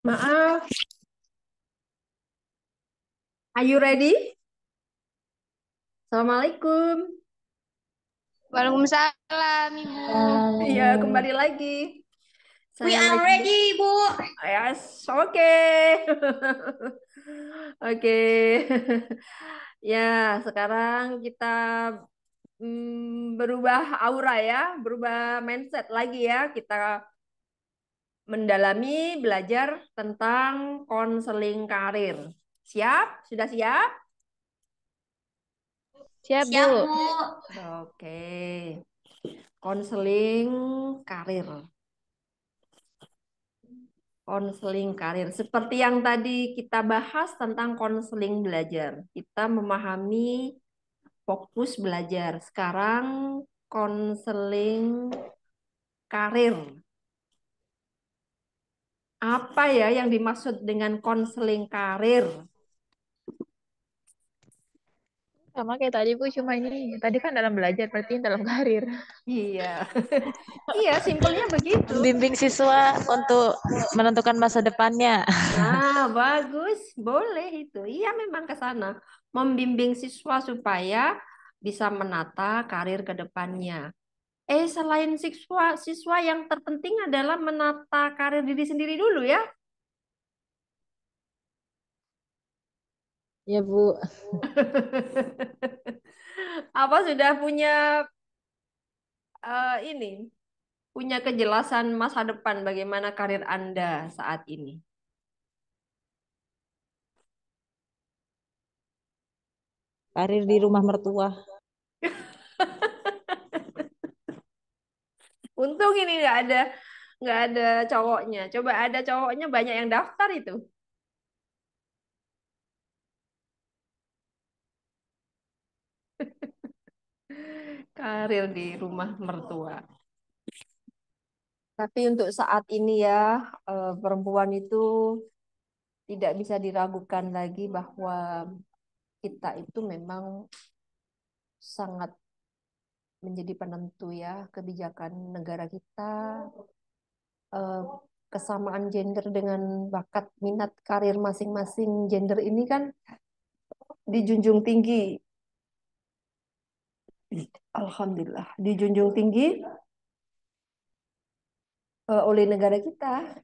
Maaf, are you ready? Assalamualaikum. Waalaikumsalam, Ibu. Iya, kembali lagi. We Saya are lagi. ready, Bu. Yes, oke. Oke. Ya, sekarang kita berubah aura ya, berubah mindset lagi ya. Kita mendalami belajar tentang konseling karir. Siap? Sudah siap? Siap, Siap, Bu. Bu. Oke. Konseling karir. Konseling karir. Seperti yang tadi kita bahas tentang konseling belajar. Kita memahami fokus belajar. Sekarang konseling karir. Apa ya yang dimaksud dengan konseling karir? Sama kayak tadi Bu, cuma ini tadi kan dalam belajar, berarti ini dalam karir. Iya. Iya, simpelnya begitu. Membimbing siswa untuk menentukan masa depannya. Nah, bagus. Boleh itu. Iya, memang ke sana. Membimbing siswa supaya bisa menata karir ke depannya. Selain siswa yang terpenting adalah menata karir diri sendiri dulu ya. Ya, Bu. Apa sudah punya ini, punya kejelasan masa depan bagaimana karir Anda saat ini? Karir di rumah mertua. Untung ini nggak ada cowoknya. Coba ada cowoknya banyak yang daftar itu. Karir di rumah mertua. Tapi untuk saat ini ya, perempuan itu tidak bisa diragukan lagi bahwa kita itu memang sangat menjadi penentu ya kebijakan negara kita, eh, kesamaan gender dengan bakat minat karir masing-masing gender ini kan dijunjung tinggi. Alhamdulillah, dijunjung tinggi oleh negara kita.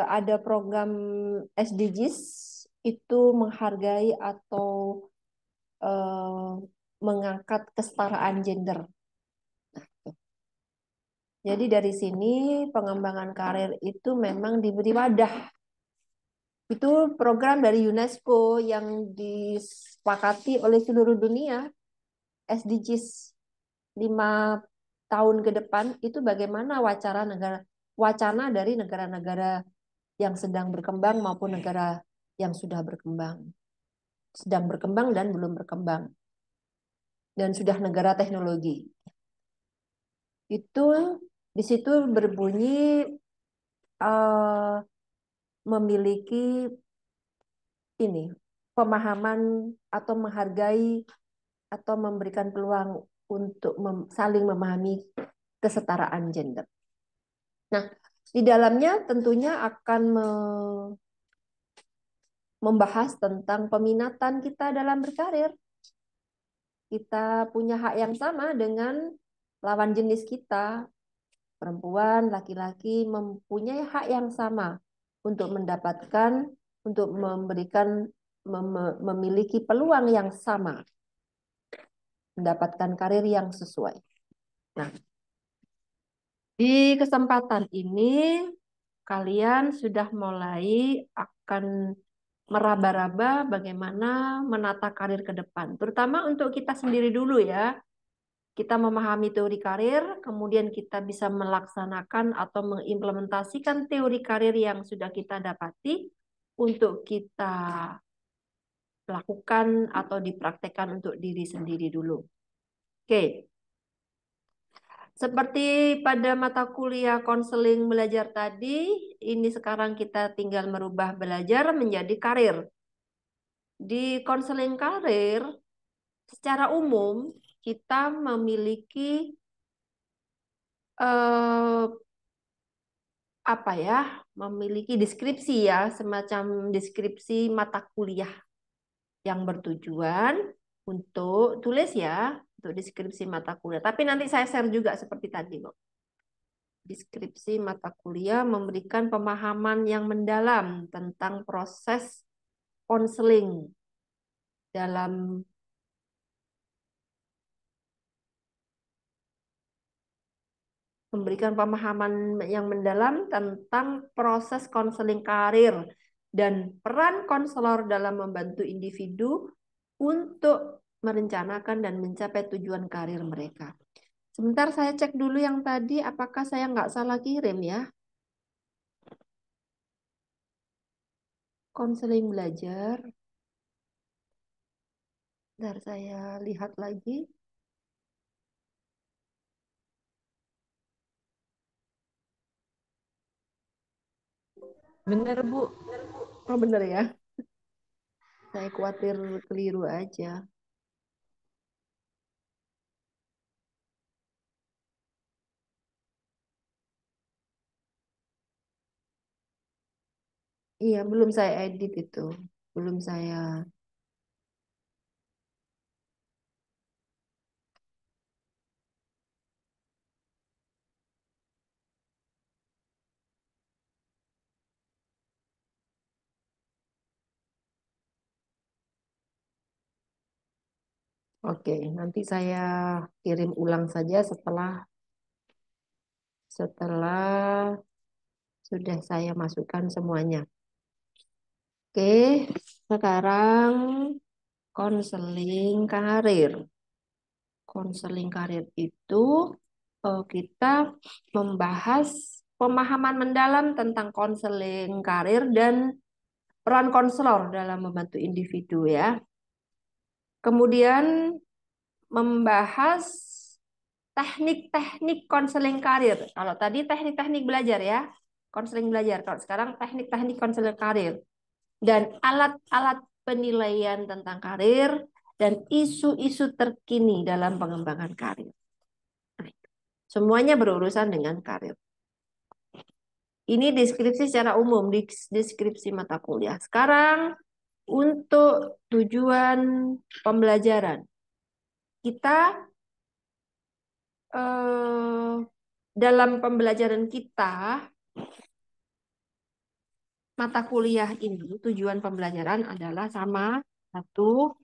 Ada program SDGs itu menghargai atau eh, mengangkat kesetaraan gender. Jadi dari sini pengembangan karir itu memang diberi wadah. Itu program dari UNESCO yang disepakati oleh seluruh dunia, SDGs 5 tahun ke depan itu bagaimana wacana dari negara-negara yang sedang berkembang maupun negara yang sudah berkembang, sedang berkembang dan belum berkembang, dan sudah negara teknologi. Itu di situ berbunyi eh, memiliki ini pemahaman atau menghargai atau memberikan peluang untuk saling memahami kesetaraan gender. Nah, di dalamnya tentunya akan membahas tentang peminatan kita dalam berkarir. Kita punya hak yang sama dengan lawan jenis kita. Perempuan, laki-laki mempunyai hak yang sama untuk mendapatkan, untuk memberikan, memiliki peluang yang sama, mendapatkan karir yang sesuai. Nah, di kesempatan ini kalian sudah mulai akan meraba-raba bagaimana menata karir ke depan, terutama untuk kita sendiri dulu ya. Kita memahami teori karir, kemudian kita bisa melaksanakan atau mengimplementasikan teori karir yang sudah kita dapati untuk kita lakukan atau dipraktekkan untuk diri sendiri dulu. Oke. Seperti pada mata kuliah konseling belajar tadi, ini sekarang kita tinggal merubah belajar menjadi karir. Di konseling karir, secara umum kita memiliki apa ya, memiliki deskripsi ya, semacam deskripsi mata kuliah yang bertujuan untuk tulis ya, untuk deskripsi mata kuliah. Tapi nanti saya share juga seperti tadi kok. Deskripsi mata kuliah memberikan pemahaman yang mendalam tentang proses konseling dalam memberikan pemahaman yang mendalam tentang proses konseling karir dan peran konselor dalam membantu individu untuk merencanakan dan mencapai tujuan karir mereka. Sebentar saya cek dulu yang tadi, apakah saya nggak salah kirim ya? Konseling belajar. Bentar saya lihat lagi. Bener, Bu. Oh bener ya, saya khawatir keliru aja. Iya, belum saya edit itu. Belum saya. Oke, nanti saya kirim ulang saja setelah setelah sudah saya masukkan semuanya. Oke, sekarang konseling karir. Konseling karir itu kita membahas pemahaman mendalam tentang konseling karir dan peran konselor dalam membantu individu ya. Kemudian membahas teknik-teknik konseling karir. Kalau tadi teknik-teknik belajar ya, konseling belajar. Kalau sekarang teknik-teknik konseling karir dan alat-alat penilaian tentang karir dan isu-isu terkini dalam pengembangan karir. Semuanya berurusan dengan karir. Ini deskripsi secara umum, deskripsi mata kuliah. Sekarang untuk tujuan pembelajaran. Kita dalam pembelajaran kita, mata kuliah ini tujuan pembelajaran adalah sama, satu,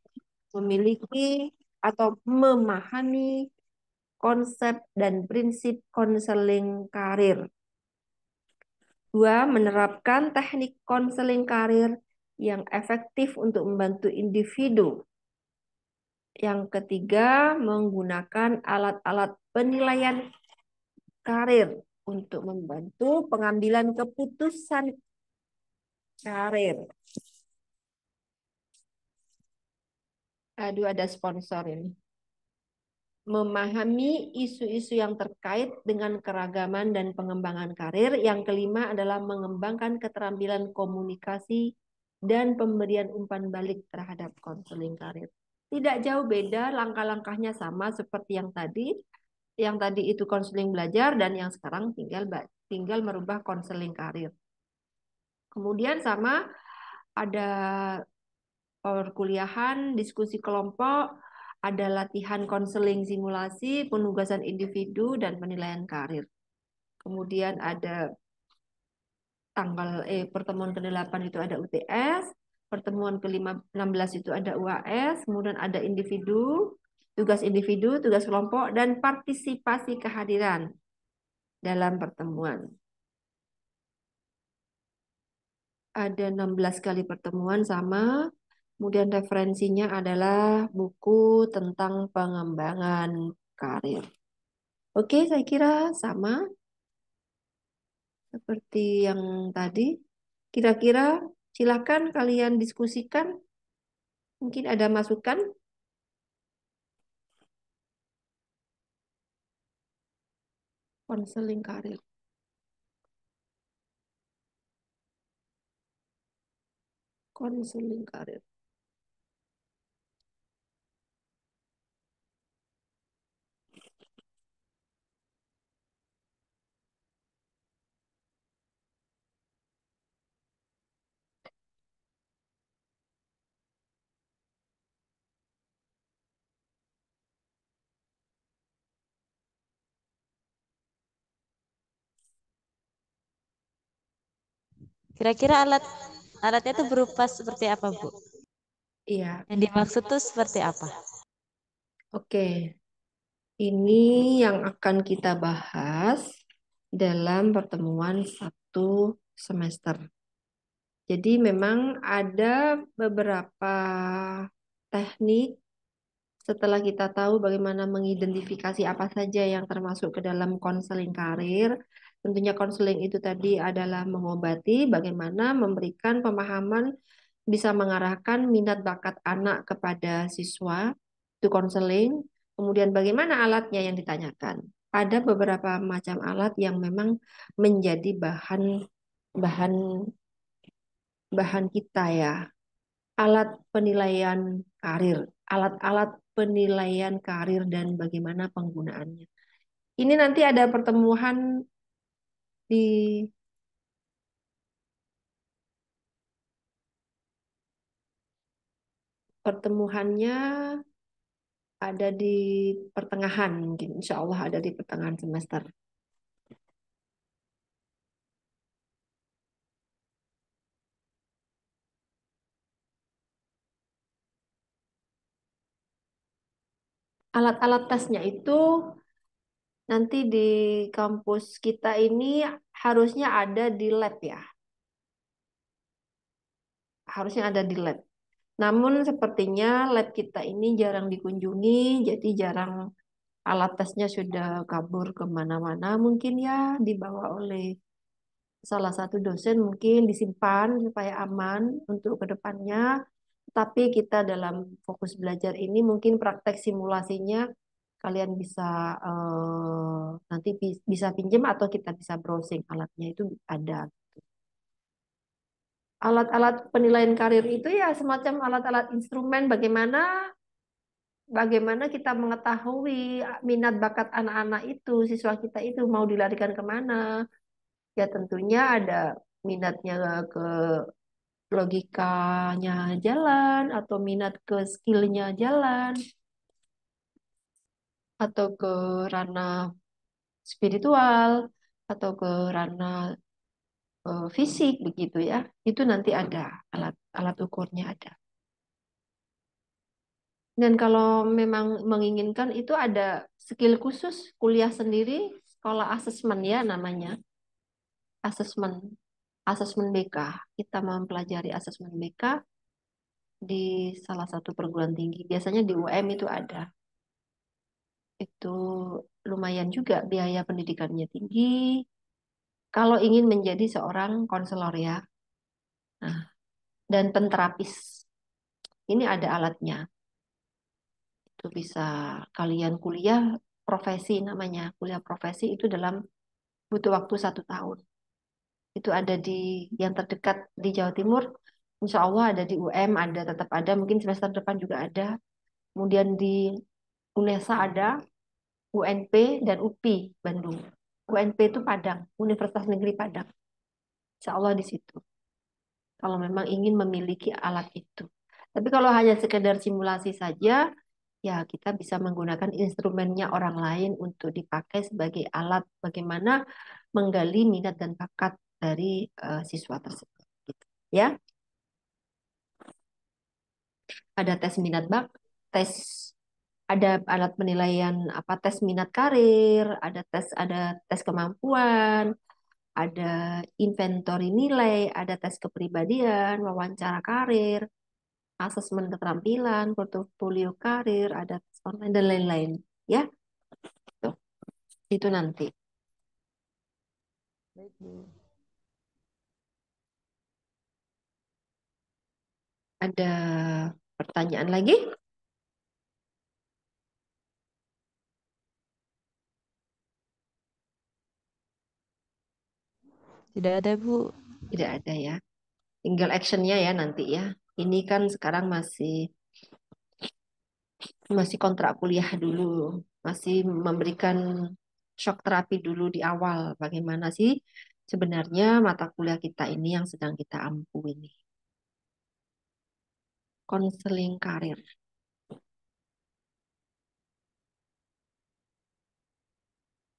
memiliki atau memahami konsep dan prinsip konseling karir. Dua, menerapkan teknik konseling karir yang efektif untuk membantu individu. Yang ketiga, menggunakan alat-alat penilaian karir untuk membantu pengambilan keputusan karir. Aduh, ada sponsor ini. Memahami isu-isu yang terkait dengan keragaman dan pengembangan karir. Yang kelima adalah mengembangkan keterampilan komunikasi dan pemberian umpan balik terhadap konseling karir. Tidak jauh beda, langkah-langkahnya sama seperti yang tadi. Yang tadi itu konseling belajar dan yang sekarang tinggal merubah konseling karir. Kemudian sama ada perkuliahan, diskusi kelompok, ada latihan konseling simulasi, penugasan individu, dan penilaian karir. Kemudian ada pertemuan ke-8 itu ada UTS, pertemuan ke-16 itu ada UAS, kemudian ada individu, tugas kelompok, dan partisipasi kehadiran dalam pertemuan. Ada 16 kali pertemuan sama. Kemudian referensinya adalah buku tentang pengembangan karir. Oke, saya kira sama seperti yang tadi. Kira-kira silakan kalian diskusikan. Mungkin ada masukan. Konseling karir. Konseling karir. Kira-kira alatnya itu berupa seperti apa, Bu? Iya, Yang dimaksud tuh seperti apa? oke. Ini yang akan kita bahas dalam pertemuan satu semester. Jadi memang ada beberapa teknik setelah kita tahu bagaimana mengidentifikasi apa saja yang termasuk ke dalam konseling karir. Tentunya konseling itu tadi adalah mengobati, bagaimana memberikan pemahaman bisa mengarahkan minat bakat anak kepada siswa, itu konseling. Kemudian bagaimana alatnya yang ditanyakan. Ada beberapa macam alat yang memang menjadi bahan bahan bahan kita ya. Alat penilaian karir, alat-alat penilaian karir dan bagaimana penggunaannya. Ini nanti ada pertemuan di pertemuannya ada di pertengahan mungkin, insya Allah ada di pertengahan semester. Alat-alat tesnya itu nanti di kampus kita ini harusnya ada di lab ya, harusnya ada di lab. Namun sepertinya lab kita ini jarang dikunjungi, jadi jarang alat tesnya sudah kabur kemana-mana. Mungkin ya dibawa oleh salah satu dosen, mungkin disimpan supaya aman untuk kedepannya. Tapi kita dalam fokus belajar ini mungkin praktek simulasinya kalian bisa nanti bisa pinjam atau kita bisa browsing alatnya itu ada. Alat-alat penilaian karir itu ya semacam alat-alat instrumen bagaimana kita mengetahui minat bakat anak-anak itu, siswa kita itu mau dilarikan kemana. Ya tentunya ada minatnya ke logikanya jalan, atau minat ke skillnya jalan, atau ke ranah spiritual, atau ke ranah fisik begitu ya. Itu nanti ada alat alat ukurnya ada. Dan kalau memang menginginkan itu ada skill khusus, kuliah sendiri, sekolah asesmen ya namanya. Asesmen, asesmen BK. Kita mempelajari asesmen BK di salah satu perguruan tinggi. Biasanya di UM itu ada. Itu lumayan juga biaya pendidikannya tinggi. Kalau ingin menjadi seorang konselor ya. Nah, dan penterapis. Ini ada alatnya. Itu bisa kalian kuliah profesi namanya. Kuliah profesi itu dalam butuh waktu 1 tahun. Itu ada di yang terdekat di Jawa Timur. Insya Allah ada di UM, ada tetap ada. Mungkin semester depan juga ada. Kemudian di UNESA ada, UNP dan UPI Bandung. UNP itu Padang, Universitas Negeri Padang. Insya Allah di situ. Kalau memang ingin memiliki alat itu. Tapi kalau hanya sekedar simulasi saja, ya kita bisa menggunakan instrumennya orang lain untuk dipakai sebagai alat bagaimana menggali minat dan bakat dari siswa tersebut. Gitu. Ya, ada tes minat tes ada alat penilaian apa tes minat karir, ada tes kemampuan, ada inventory nilai, ada tes kepribadian, wawancara karir, asesmen keterampilan, portofolio karir, ada tes online dan lain-lain. Ya, tuh, itu nanti. Baik, Bu. Ada pertanyaan lagi? Tidak ada, Bu. Tidak ada ya. Tinggal actionnya ya nanti ya. Ini kan sekarang masih kontrak kuliah dulu, masih memberikan shock terapi dulu di awal. Bagaimana sih sebenarnya mata kuliah kita ini yang sedang kita ampu ini? Konseling karir.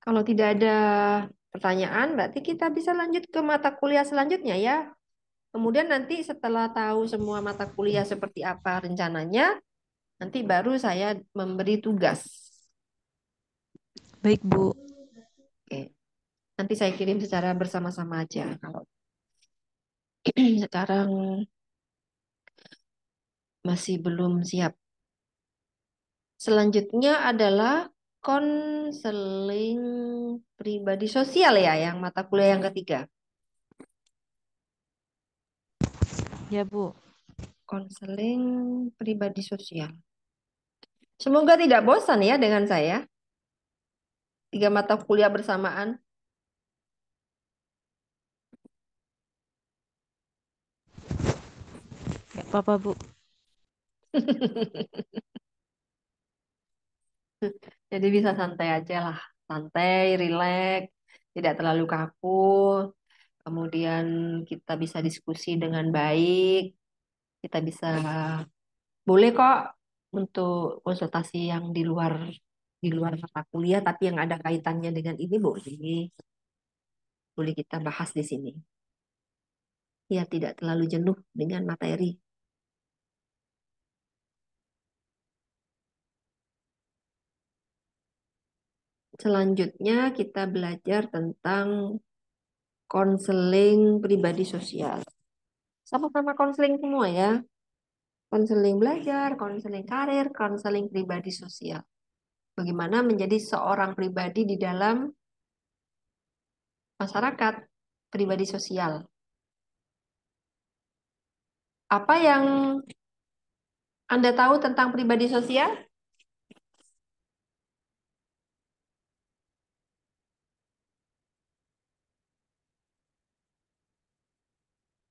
Kalau tidak ada pertanyaan, berarti kita bisa lanjut ke mata kuliah selanjutnya ya. Kemudian nanti setelah tahu semua mata kuliah seperti apa rencananya, nanti baru saya memberi tugas. Baik, Bu. Oke. Nanti saya kirim secara bersama-sama aja. Kalau sekarang masih belum siap. Selanjutnya adalah konseling pribadi sosial ya, yang mata kuliah yang ketiga. Ya, Bu. Konseling pribadi sosial. Semoga tidak bosan ya dengan saya. 3 mata kuliah bersamaan. Nggak apa-apa, Bu. Jadi bisa santai aja lah. Santai, rileks, tidak terlalu kaku. Kemudian kita bisa diskusi dengan baik. Kita bisa boleh kok untuk konsultasi yang di luar mata kuliah tapi yang ada kaitannya dengan ini boleh. Boleh kita bahas di sini. Ya tidak terlalu jenuh dengan materi. Selanjutnya kita belajar tentang konseling pribadi sosial. Sama-sama konseling semua ya. Konseling belajar, konseling karir, konseling pribadi sosial. Bagaimana menjadi seorang pribadi di dalam masyarakat, pribadi sosial. Apa yang Anda tahu tentang pribadi sosial?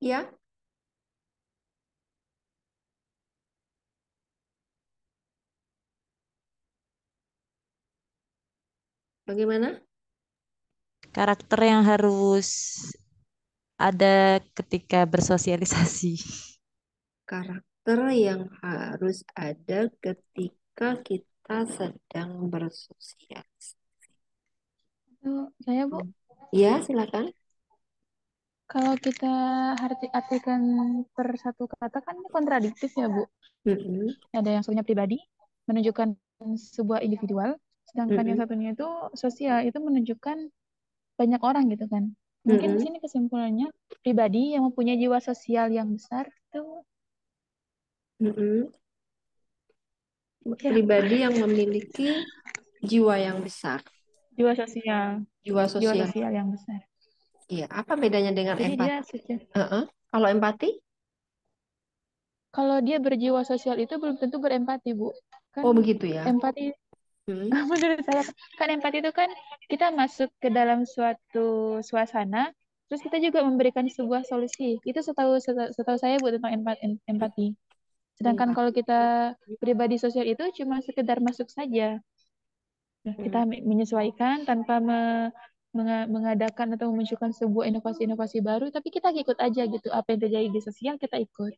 Ya, bagaimana? Karakter yang harus ada ketika bersosialisasi. Karakter yang harus ada ketika kita sedang bersosialisasi. Saya, Bu, Ya, silakan. kalau kita artikan per satu kata kan ini kontradiktif ya, Bu. Mm-mm, Ada yang satunya pribadi, menunjukkan sebuah individual, sedangkan yang mm-mm, satunya itu sosial, itu menunjukkan banyak orang gitu kan. Mungkin di mm-mm, sini kesimpulannya pribadi yang mempunyai jiwa sosial yang besar itu mm-mm. ya Pribadi yang memiliki jiwa yang besar, jiwa sosial, jiwa jiwa sosial. sosial yang besar. Iya, apa bedanya dengan Jadi dia empati? Kalau empati? kalau dia berjiwa sosial itu belum tentu berempati, Bu. Kan Oh, begitu ya. empati Hmm, menurut saya kan empati itu kan kita masuk ke dalam suatu suasana terus kita juga memberikan sebuah solusi. Itu setahu saya Bu tentang empati. Sedangkan kalau empati. kita pribadi sosial itu cuma sekedar masuk saja. Nah, kita Hmm, menyesuaikan tanpa mengadakan atau memunculkan sebuah inovasi-inovasi baru, tapi kita ikut aja gitu. Apa yang terjadi di sosial kita ikut.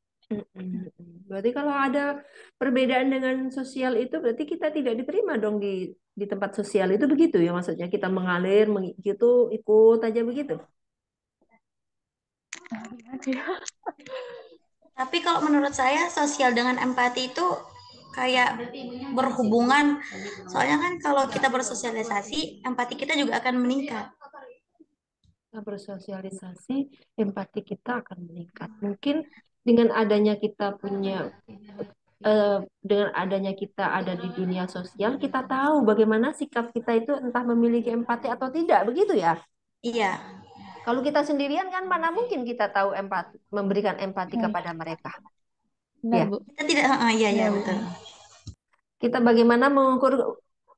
Berarti kalau ada perbedaan dengan sosial itu berarti kita tidak diterima dong di tempat sosial itu begitu ya maksudnya kita mengalir gitu ikut aja begitu. Tapi kalau menurut saya sosial dengan empati itu kayak berhubungan. Soalnya kan kalau kita bersosialisasi, empati kita juga akan meningkat. Kita bersosialisasi, empati kita akan meningkat. Mungkin dengan adanya kita punya dengan adanya kita ada di dunia sosial, kita tahu bagaimana sikap kita itu entah memiliki empati atau tidak, begitu ya. Iya. Kalau kita sendirian kan mana mungkin kita tahu empati, memberikan empati Ya, kepada mereka. benar, Ya, Bu. Kita tidak, iya, Iya, ya Bu. betul. kita bagaimana mengukur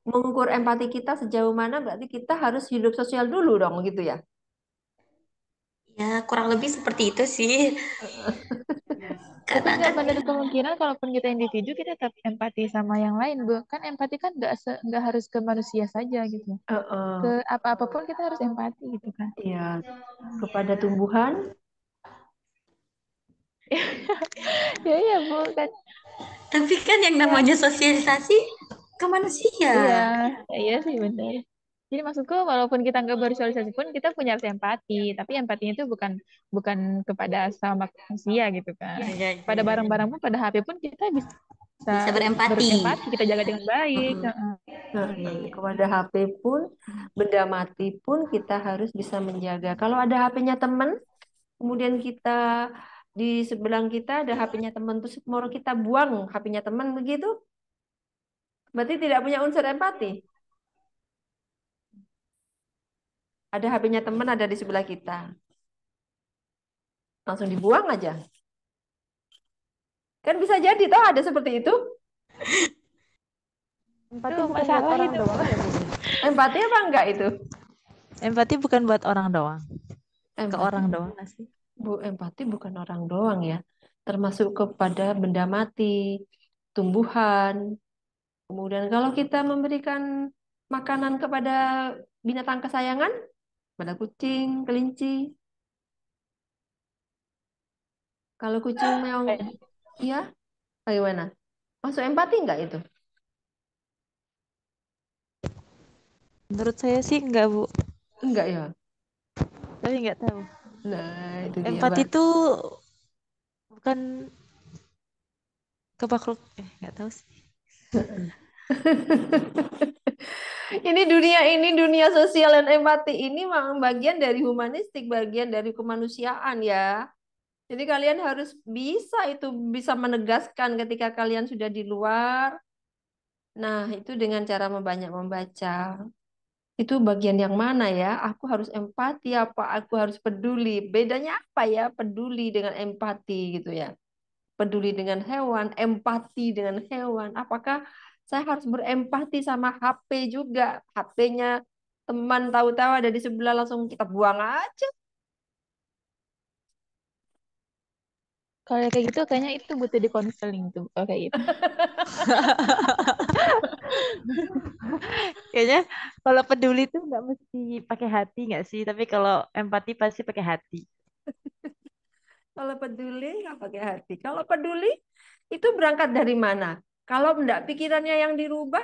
mengukur empati kita sejauh mana berarti kita harus hidup sosial dulu dong, gitu ya. Ya, kurang lebih seperti itu sih. Tapi Karena nggak kan, menutup kemungkinan kalaupun kita individu, kita tetap empati sama yang lain, Bu. Kan empati kan nggak harus ke manusia saja gitu. Ke apa-apapun kita harus empati gitu kan. Ya, kepada tumbuhan. Ya, iya, Bu. Kan. tapi kan yang namanya sosialisasi ke Iya, manusia. iya sih benar. Jadi maksudku walaupun kita nggak bersosialisasi pun kita punya rasa empati, tapi empatinya itu bukan bukan kepada sama manusia gitu kan. Ya, ya, ya, Pada ya, ya. barang-barang pun pada HP pun kita bisa Bisa berempati. berempati, kita jaga dengan baik. Mm-mm. Nah, Iya, iya. kepada HP pun, benda mati pun kita harus bisa menjaga. Kalau ada HP-nya teman, kemudian kita di sebelah kita ada HP-nya teman, terus mau kita buang HP-nya teman begitu, berarti tidak punya unsur empati. Ada HP-nya teman ada di sebelah kita, langsung dibuang aja. Kan bisa jadi toh ada seperti itu. Empati Itu bukan buat masalah orang itu. doang ya, Bu? Empati apa enggak itu? Empati bukan buat orang doang. Ke Empati, orang doang nggak sih? empati bukan orang doang ya, termasuk kepada benda mati, tumbuhan. Kemudian kalau kita memberikan makanan kepada binatang kesayangan, pada kucing, kelinci. Kalau kucing, meong, iya, bagaimana? Masuk empati enggak itu? Menurut saya sih enggak, Bu. Enggak ya. Tapi nggak tahu. Nah, itu dia, Empati Mbak. itu bukan ke makhluk. Nggak tahu sih. Ini dunia sosial dan empati ini memang bagian dari humanistik, bagian dari kemanusiaan ya. Jadi kalian harus bisa menegaskan ketika kalian sudah di luar. Nah, itu dengan cara membanyak membaca. Itu bagian yang mana ya? Aku harus empati apa aku harus peduli? Bedanya apa ya peduli dengan empati gitu ya? Peduli dengan hewan, empati dengan hewan. Apakah saya harus berempati sama HP juga? HP-nya teman tahu-tahu ada di sebelah langsung kita buang aja. Kalau kayak gitu kayaknya itu butuh di konseling tuh kalau kayak gitu. Kayaknya kalau peduli tuh nggak mesti pakai hati nggak sih? Tapi kalau empati pasti pakai hati. Kalau peduli nggak pakai hati. Kalau peduli itu berangkat dari mana? Kalau enggak pikirannya yang dirubah,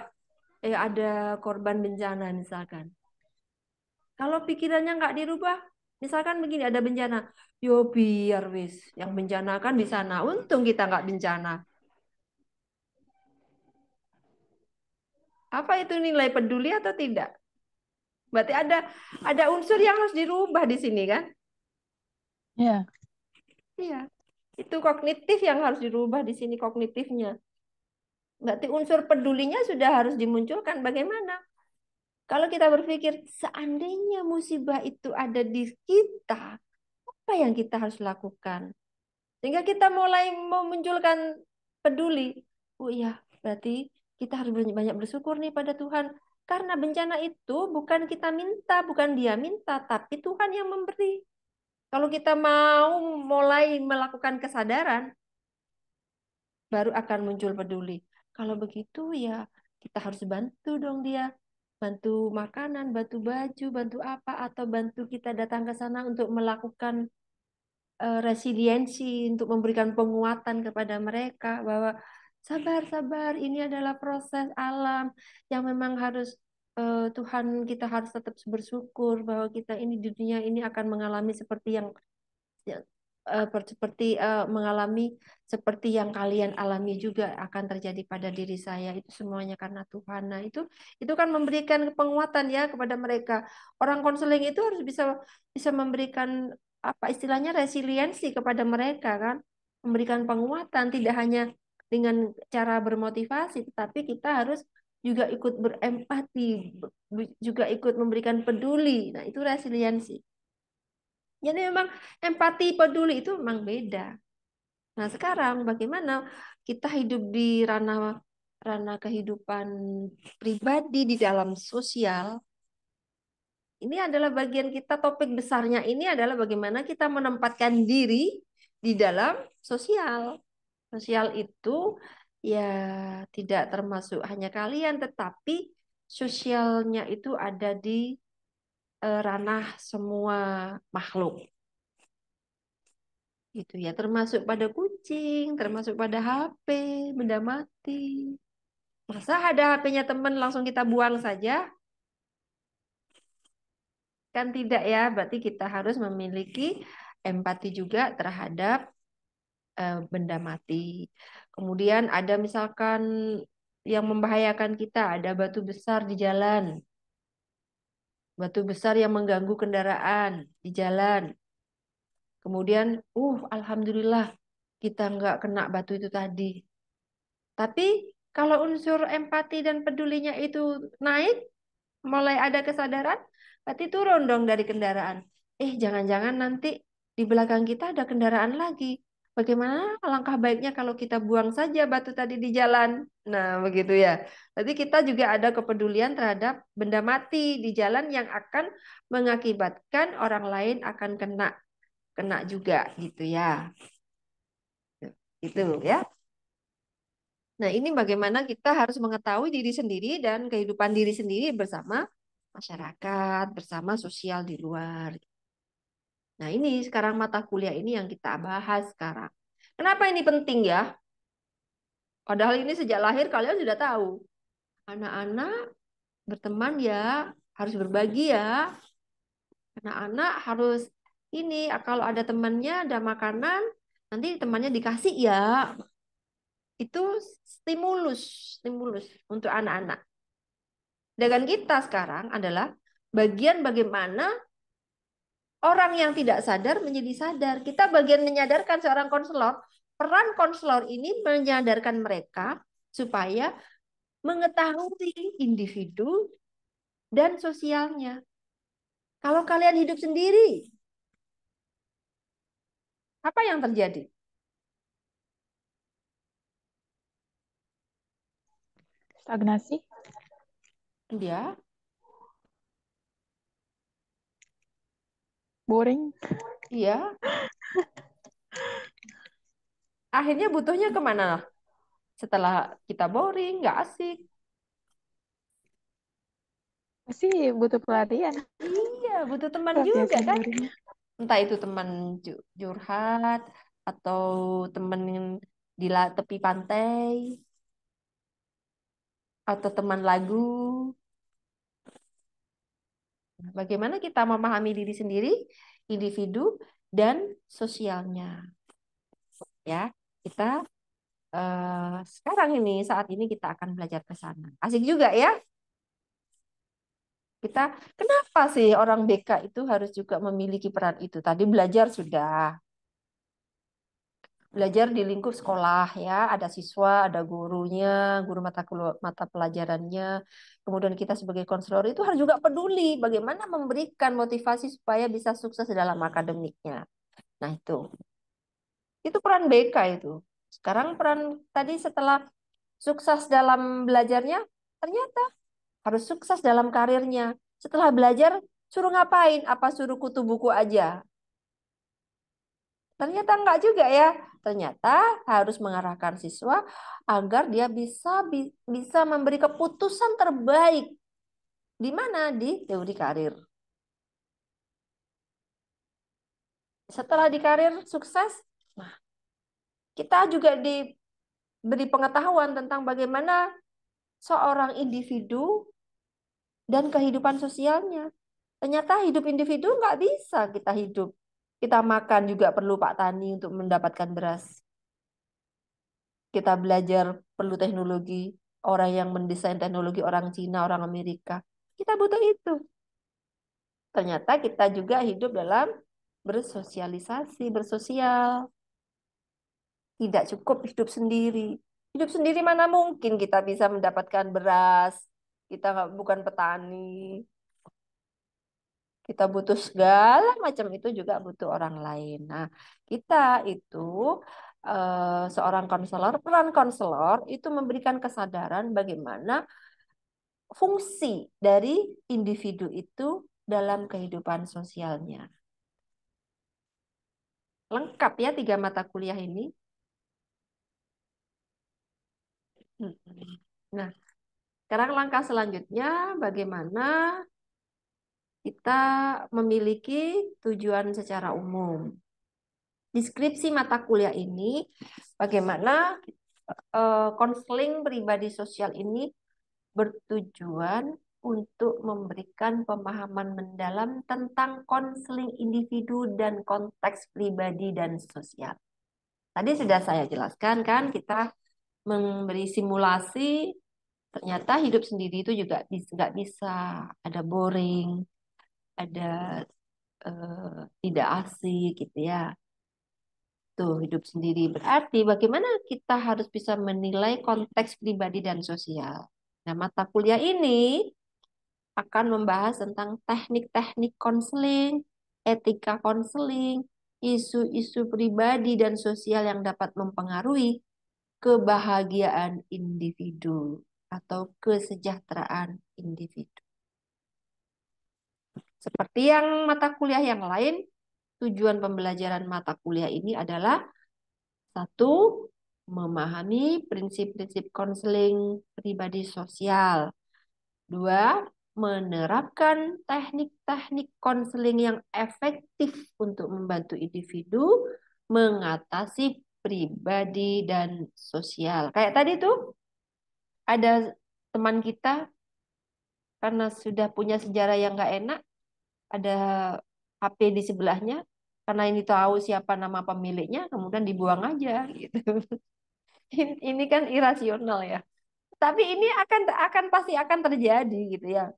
ada korban bencana misalkan. Kalau pikirannya nggak dirubah, misalkan begini ada bencana, yo biar wis yang bencana kan di sana. Untung kita nggak bencana. Apa itu nilai peduli atau tidak? Berarti ada unsur yang harus dirubah di sini kan? Ya, Iya. Itu kognitif yang harus dirubah di sini kognitifnya. Berarti unsur pedulinya sudah harus dimunculkan. Bagaimana? Kalau kita berpikir seandainya musibah itu ada di kita, apa yang kita harus lakukan? Sehingga kita mulai memunculkan peduli. Oh iya, berarti kita harus banyak bersyukur nih pada Tuhan. Karena bencana itu bukan kita minta, bukan dia minta, tapi Tuhan yang memberi. Kalau kita mau mulai melakukan kesadaran, baru akan muncul peduli. Kalau begitu ya kita harus bantu dong dia. Bantu makanan, bantu baju, bantu apa, atau bantu kita datang ke sana untuk melakukan resiliensi, untuk memberikan penguatan kepada mereka bahwa sabar, sabar, ini adalah proses alam yang memang harus Tuhan kita harus tetap bersyukur bahwa kita ini di dunia ini akan mengalami seperti yang ya, seperti mengalami seperti yang kalian alami juga akan terjadi pada diri saya itu semuanya karena Tuhan. Nah, itu kan memberikan penguatan ya kepada mereka. Orang konseling itu harus bisa bisa memberikan apa istilahnya resiliensi kepada mereka kan, memberikan penguatan tidak hanya dengan cara bermotivasi, tetapi kita harus juga ikut berempati, juga ikut memberikan peduli. Nah, itu resiliensi. Jadi memang empati peduli itu memang beda. Nah, sekarang bagaimana kita hidup di ranah ranah kehidupan pribadi di dalam sosial? Ini adalah bagian kita topik besarnya ini adalah bagaimana kita menempatkan diri di dalam sosial. Sosial itu ya tidak termasuk hanya kalian tetapi sosialnya itu ada di ranah semua makhluk. Gitu ya, termasuk pada kucing, termasuk pada HP, benda mati. Masa ada HP-nya teman langsung kita buang saja? Kan tidak ya, berarti kita harus memiliki empati juga terhadap benda mati. Kemudian ada misalkan yang membahayakan kita, ada batu besar di jalan. Batu besar yang mengganggu kendaraan di jalan. Kemudian, alhamdulillah kita nggak kena batu itu tadi. Tapi kalau unsur empati dan pedulinya itu naik, mulai ada kesadaran, berarti turun dong dari kendaraan. Jangan-jangan nanti di belakang kita ada kendaraan lagi. Bagaimana langkah baiknya kalau kita buang saja batu tadi di jalan? Nah, begitu ya. Berarti kita juga ada kepedulian terhadap benda mati di jalan yang akan mengakibatkan orang lain akan kena kena juga gitu ya. Itu ya. Nah, ini bagaimana kita harus mengetahui diri sendiri dan kehidupan diri sendiri bersama masyarakat, bersama sosial di luar. Nah, ini sekarang mata kuliah ini yang kita bahas sekarang. Kenapa ini penting ya? Padahal ini sejak lahir kalian sudah tahu. Anak-anak berteman ya, harus berbagi ya. Anak-anak harus ini, kalau ada temannya, ada makanan, nanti temannya dikasih ya. Itu stimulus, stimulus untuk anak-anak. Dengan kita sekarang adalah bagian bagaimana orang yang tidak sadar menjadi sadar. Kita bagian menyadarkan seorang konselor. Peran konselor ini menyadarkan mereka supaya mengetahui individu dan sosialnya. Kalau kalian hidup sendiri, apa yang terjadi? Stagnasi. Ya, Boring. iya. Akhirnya butuhnya kemana? Setelah kita boring, nggak asik. Pasti butuh pelatihan. Iya, butuh teman juga Pelampiasan kan? boringnya. Entah itu teman curhat atau teman di tepi pantai atau teman lagu. Bagaimana kita memahami diri sendiri, individu dan sosialnya. Ya, kita sekarang ini saat ini kita akan belajar ke sana. Asik juga ya. Kita kenapa sih orang BK itu harus juga memiliki peran itu? Tadi belajar sudah. Belajar di lingkup sekolah ya, ada siswa, ada gurunya, guru mata pelajarannya. Kemudian kita sebagai konselor itu harus juga peduli bagaimana memberikan motivasi supaya bisa sukses dalam akademiknya. Nah, itu peran BK itu. Sekarang peran tadi setelah sukses dalam belajarnya, ternyata harus sukses dalam karirnya. Setelah belajar, suruh ngapain? Apa suruh kutu buku aja? Ternyata enggak juga ya. Ternyata harus mengarahkan siswa agar dia bisa memberi keputusan terbaik. Di mana? Di teori karir. Setelah di karir sukses, nah kita juga diberi pengetahuan tentang bagaimana seorang individu dan kehidupan sosialnya. Ternyata hidup individu nggak bisa kita hidup. Kita makan juga perlu Pak Tani untuk mendapatkan beras. Kita belajar perlu teknologi. Orang yang mendesain teknologi, orang Cina, orang Amerika. Kita butuh itu. Ternyata kita juga hidup dalam bersosialisasi, bersosial. Tidak cukup hidup sendiri. Hidup sendiri mana mungkin kita bisa mendapatkan beras. Kita bukan petani. Kita butuh segala macam itu juga butuh orang lain. Nah, kita itu seorang konselor, peran konselor itu memberikan kesadaran bagaimana fungsi dari individu itu dalam kehidupan sosialnya. Lengkap ya 3 mata kuliah ini. Nah, sekarang langkah selanjutnya bagaimana kita memiliki tujuan secara umum. Deskripsi mata kuliah ini bagaimana konseling pribadi sosial ini bertujuan untuk memberikan pemahaman mendalam tentang konseling individu dan konteks pribadi dan sosial. Tadi sudah saya jelaskan kan, kita memberi simulasi, ternyata hidup sendiri itu juga nggak bisa, ada boring, ada tidak asik gitu ya. Tuh, hidup sendiri. Berarti bagaimana kita harus bisa menilai konteks pribadi dan sosial. Nah, mata kuliah ini akan membahas tentang teknik-teknik konseling, etika konseling, isu-isu pribadi dan sosial yang dapat mempengaruhi kebahagiaan individu atau kesejahteraan individu. Seperti yang mata kuliah yang lain, tujuan pembelajaran mata kuliah ini adalah satu, memahami prinsip-prinsip konseling pribadi sosial. Dua, menerapkan teknik-teknik konseling yang efektif untuk membantu individu mengatasi pribadi dan sosial. Kayak tadi tuh, ada teman kita karena sudah punya sejarah yang nggak enak, ada HP di sebelahnya, karena ini tahu siapa nama pemiliknya, kemudian dibuang aja gitu. Ini kan irasional ya. Tapi ini akan pasti akan terjadi gitu ya.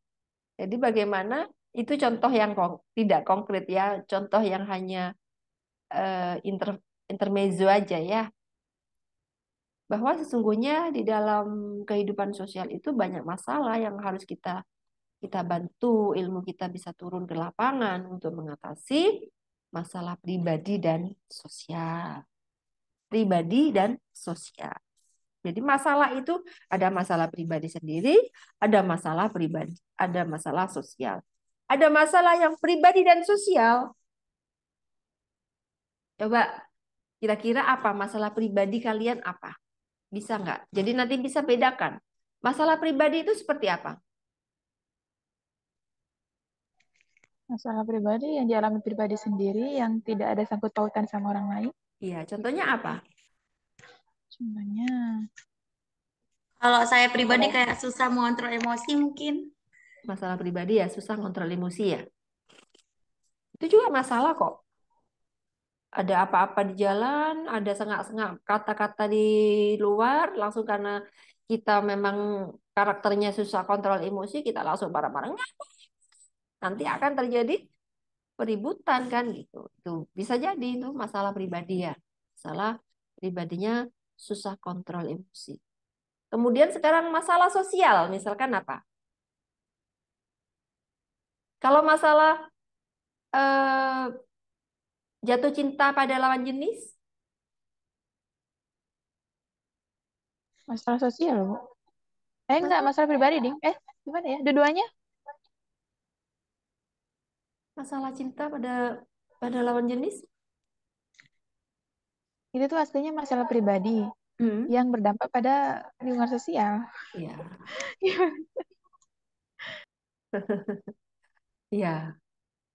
Jadi bagaimana itu contoh yang tidak konkret ya, contoh yang hanya intermezzo aja ya. Bahwa sesungguhnya di dalam kehidupan sosial itu banyak masalah yang harus kita bantu, ilmu kita bisa turun ke lapangan untuk mengatasi masalah pribadi dan sosial. Pribadi dan sosial. Jadi masalah itu ada masalah pribadi sendiri, ada masalah pribadi, ada masalah sosial. Ada masalah yang pribadi dan sosial. Coba kira-kira apa masalah pribadi kalian apa? Bisa nggak? Jadi nanti bisa bedakan. Masalah pribadi itu seperti apa? Masalah pribadi yang dialami pribadi sendiri yang tidak ada sangkut pautan sama orang lain. Iya, contohnya apa? Contohnya, Kalau saya pribadi kayak susah mengontrol emosi mungkin. Masalah pribadi ya susah kontrol emosi ya. Itu juga masalah kok. Ada apa-apa di jalan, ada sengak-sengak kata-kata di luar, langsung karena kita memang karakternya susah kontrol emosi, kita langsung marah-marah. Nanti akan terjadi peributan kan gitu. Itu bisa jadi itu masalah pribadi ya. Masalah pribadinya susah kontrol emosi. Kemudian sekarang masalah sosial, misalkan apa? Kalau masalah eh, jatuh cinta pada lawan jenis, masalah sosial, Bu. Enggak, masalah, masalah pribadi, Ding. Gimana ya? Dua-duanya? masalah cinta pada lawan jenis. Itu tuh aslinya masalah pribadi Hmm. yang berdampak pada lingkungan sosial. Ya, ya,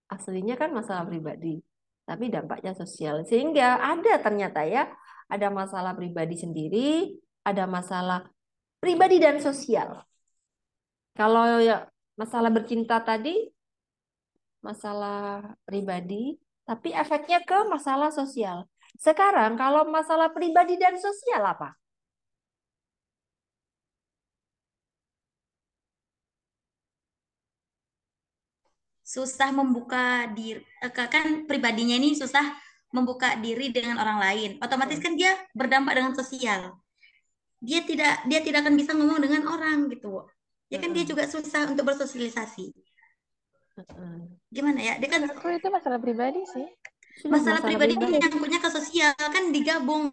aslinya kan masalah pribadi, tapi dampaknya sosial. Sehingga ada ternyata ya, ada masalah pribadi sendiri, ada masalah pribadi dan sosial. Kalau ya masalah bercinta tadi, masalah pribadi, tapi efeknya ke masalah sosial. Sekarang kalau masalah pribadi dan sosial apa? Susah membuka diri, kan pribadinya ini susah membuka diri dengan orang lain. Otomatis kan dia berdampak dengan sosial. Dia tidak akan bisa ngomong dengan orang gitu. Ya kan dia juga susah untuk bersosialisasi. Gimana ya? Dia kan Menurutku itu masalah pribadi sih. Sudah masalah masalah pribadi pribadi. nyangkutnya ke sosial kan digabung.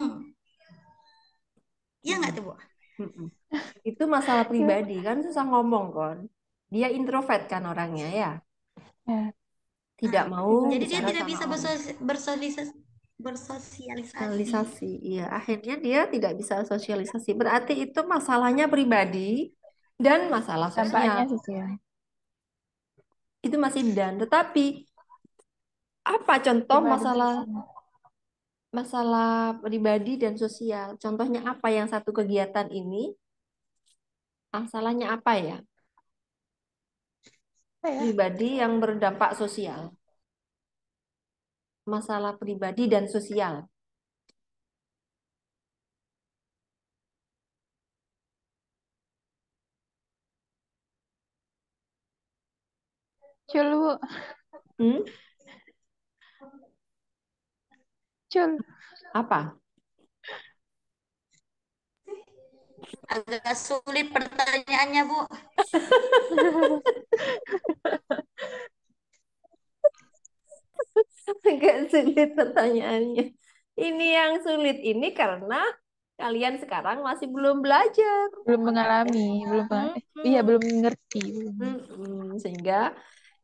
Iya nggak tuh, Bu? Mm-mm. Itu masalah pribadi kan susah ngomong kan. Dia introvert kan orangnya ya. Ya, Tidak Nah, mau pribadi. jadi dia bicara tidak sama bisa orang. bersosialisasi. Sosialisasi. Iya, akhirnya dia tidak bisa sosialisasi. Berarti itu masalahnya pribadi dan masalah sosial. Dampaknya sosial. Itu masih dan. Tetapi apa contoh Pribadi masalah sosial. masalah pribadi dan sosial? Contohnya apa yang satu kegiatan ini? Masalahnya apa ya? ya? Pribadi yang berdampak sosial. Masalah pribadi dan sosial. Cul, Bu. Hmm? Cul. Apa? Agak sulit pertanyaannya, Bu. Agak sulit pertanyaannya. Ini yang sulit ini karena kalian sekarang masih belum belajar. Belum mengalami, iya Mm-mm. belum ngerti. Sehingga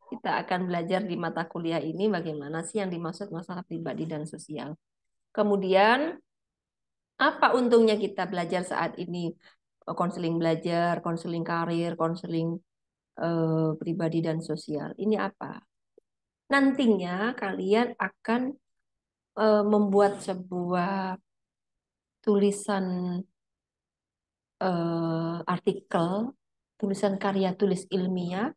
kita akan belajar di mata kuliah ini bagaimana sih yang dimaksud masalah pribadi dan sosial. Kemudian, apa untungnya kita belajar saat ini? Konseling belajar, konseling karir, konseling pribadi dan sosial. Ini apa? Nantinya kalian akan membuat sebuah tulisan artikel, tulisan karya tulis ilmiah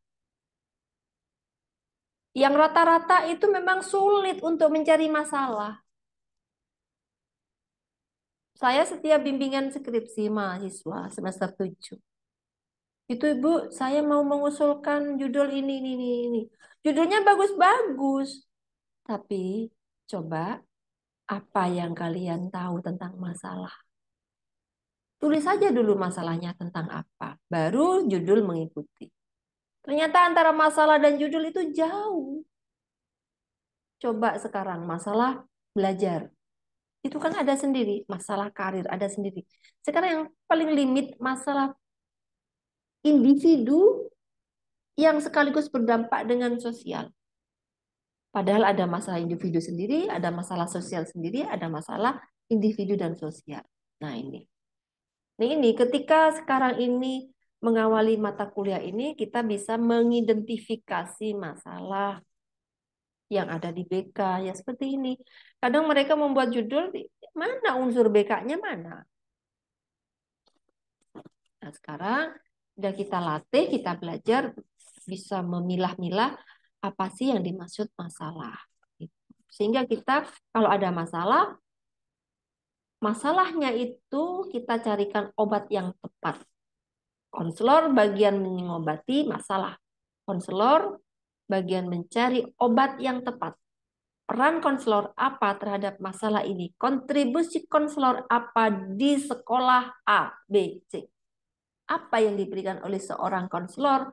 yang rata-rata itu memang sulit untuk mencari masalah. Saya setiap bimbingan skripsi mahasiswa semester 7. Itu Ibu, saya mau mengusulkan judul ini. Judulnya bagus-bagus. Tapi coba apa yang kalian tahu tentang masalah? Tulis saja dulu masalahnya tentang apa. Baru judul mengikuti. Ternyata antara masalah dan judul itu jauh. Coba sekarang masalah belajar. Itu kan ada sendiri. Masalah karir ada sendiri. Sekarang yang paling limit masalah individu yang sekaligus berdampak dengan sosial. Padahal ada masalah individu sendiri, ada masalah sosial sendiri, ada masalah individu dan sosial. Nah ini. Nah ini ketika sekarang ini mengawali mata kuliah ini, kita bisa mengidentifikasi masalah yang ada di BK. Ya seperti ini. Kadang mereka membuat judul, mana unsur BK-nya mana? Nah sekarang udah kita latih, kita belajar, bisa memilah-milah apa sih yang dimaksud masalah. Sehingga kita kalau ada masalah, masalahnya itu kita carikan obat yang tepat. Konselor bagian mengobati masalah. Konselor bagian mencari obat yang tepat. Peran konselor apa terhadap masalah ini? Kontribusi konselor apa di sekolah A, B, C? Apa yang diberikan oleh seorang konselor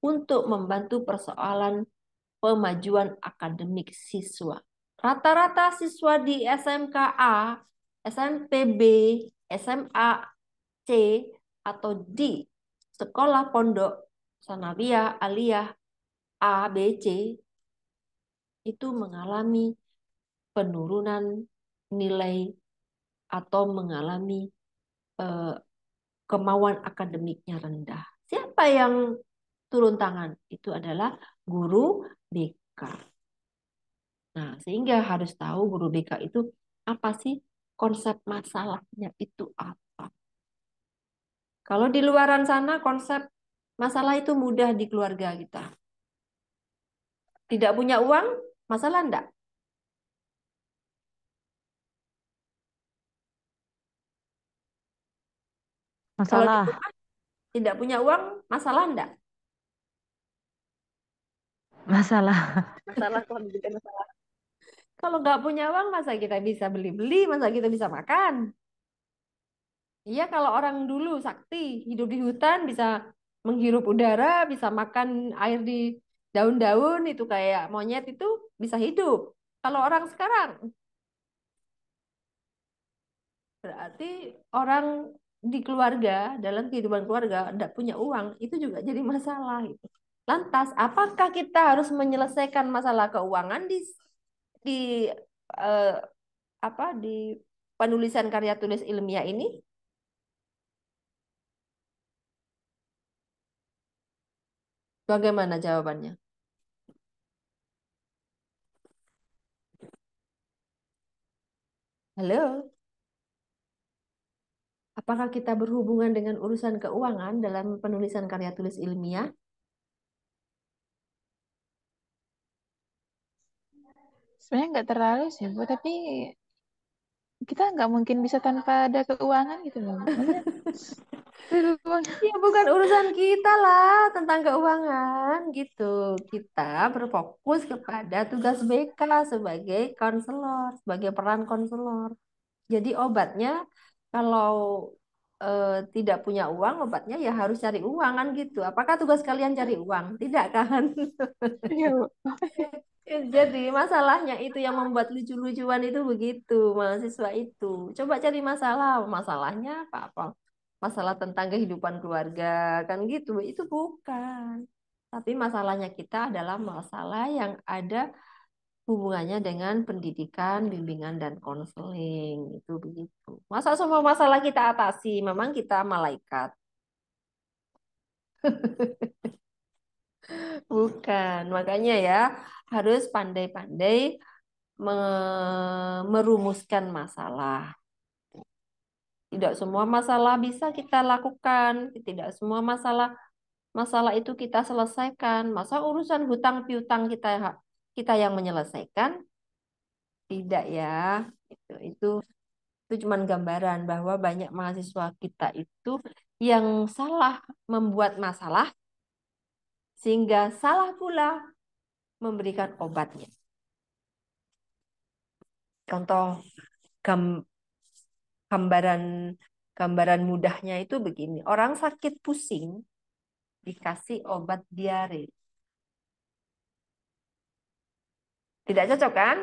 untuk membantu persoalan pemajuan akademik siswa? Rata-rata siswa di SMK A, SMP B, SMA C, atau D, sekolah pondok, sanawiyah, aliyah, A, B, C, itu mengalami penurunan nilai atau mengalami eh, kemauan akademiknya rendah. Siapa yang turun tangan? Itu adalah guru BK. Nah, sehingga harus tahu guru BK itu apa sih konsep masalahnya itu apa. Kalau di luaran sana konsep masalah itu mudah di keluarga kita. Tidak punya uang, masalah enggak? Kalau di Masalah, rumah tidak punya uang, masalah enggak? masalah. Masalah kalau bukan masalah. Kalau nggak punya uang, masa kita bisa beli-beli, masa kita bisa makan? Iya, kalau orang dulu sakti, hidup di hutan, bisa menghirup udara, bisa makan air di daun-daun, itu kayak monyet itu bisa hidup. Kalau orang sekarang, berarti orang di keluarga, dalam kehidupan keluarga, tidak punya uang, itu juga jadi masalah. Gitu. Lantas, apakah kita harus menyelesaikan masalah keuangan di eh, apa di penulisan karya tulis ilmiah ini? Bagaimana jawabannya? Halo, apakah kita berhubungan dengan urusan keuangan dalam penulisan karya tulis ilmiah? Sebenarnya nggak terlalu sih, Bu, tapi kita nggak mungkin bisa tanpa ada keuangan gitu loh. Maksudnya, uang. Ya bukan urusan kita lah tentang keuangan gitu. Kita berfokus kepada tugas BK sebagai konselor, sebagai peran konselor. Jadi obatnya kalau tidak punya uang, obatnya ya harus cari uang kan gitu. Apakah tugas kalian cari uang? Tidak kan? Iya, Bu. Jadi masalahnya itu yang membuat lucu-lucuan itu begitu mahasiswa itu. Coba cari masalah, masalahnya apa? Masalah tentang kehidupan keluarga kan gitu. Itu bukan. Tapi masalahnya kita adalah masalah yang ada hubungannya dengan pendidikan, bimbingan dan konseling. Itu begitu. Masa semua masalah kita atasi, memang kita malaikat. Bukan. Makanya ya harus pandai-pandai merumuskan masalah. Tidak semua masalah bisa kita lakukan, tidak semua masalah masalah itu kita selesaikan. Masa urusan hutang piutang kita yang menyelesaikan? Tidak ya. Itu itu cuma gambaran bahwa banyak mahasiswa kita itu yang salah membuat masalah sehingga salah pula memberikan obatnya. Contoh gam- gambaran gambaran mudahnya itu begini. Orang sakit pusing dikasih obat diare. Tidak cocok kan?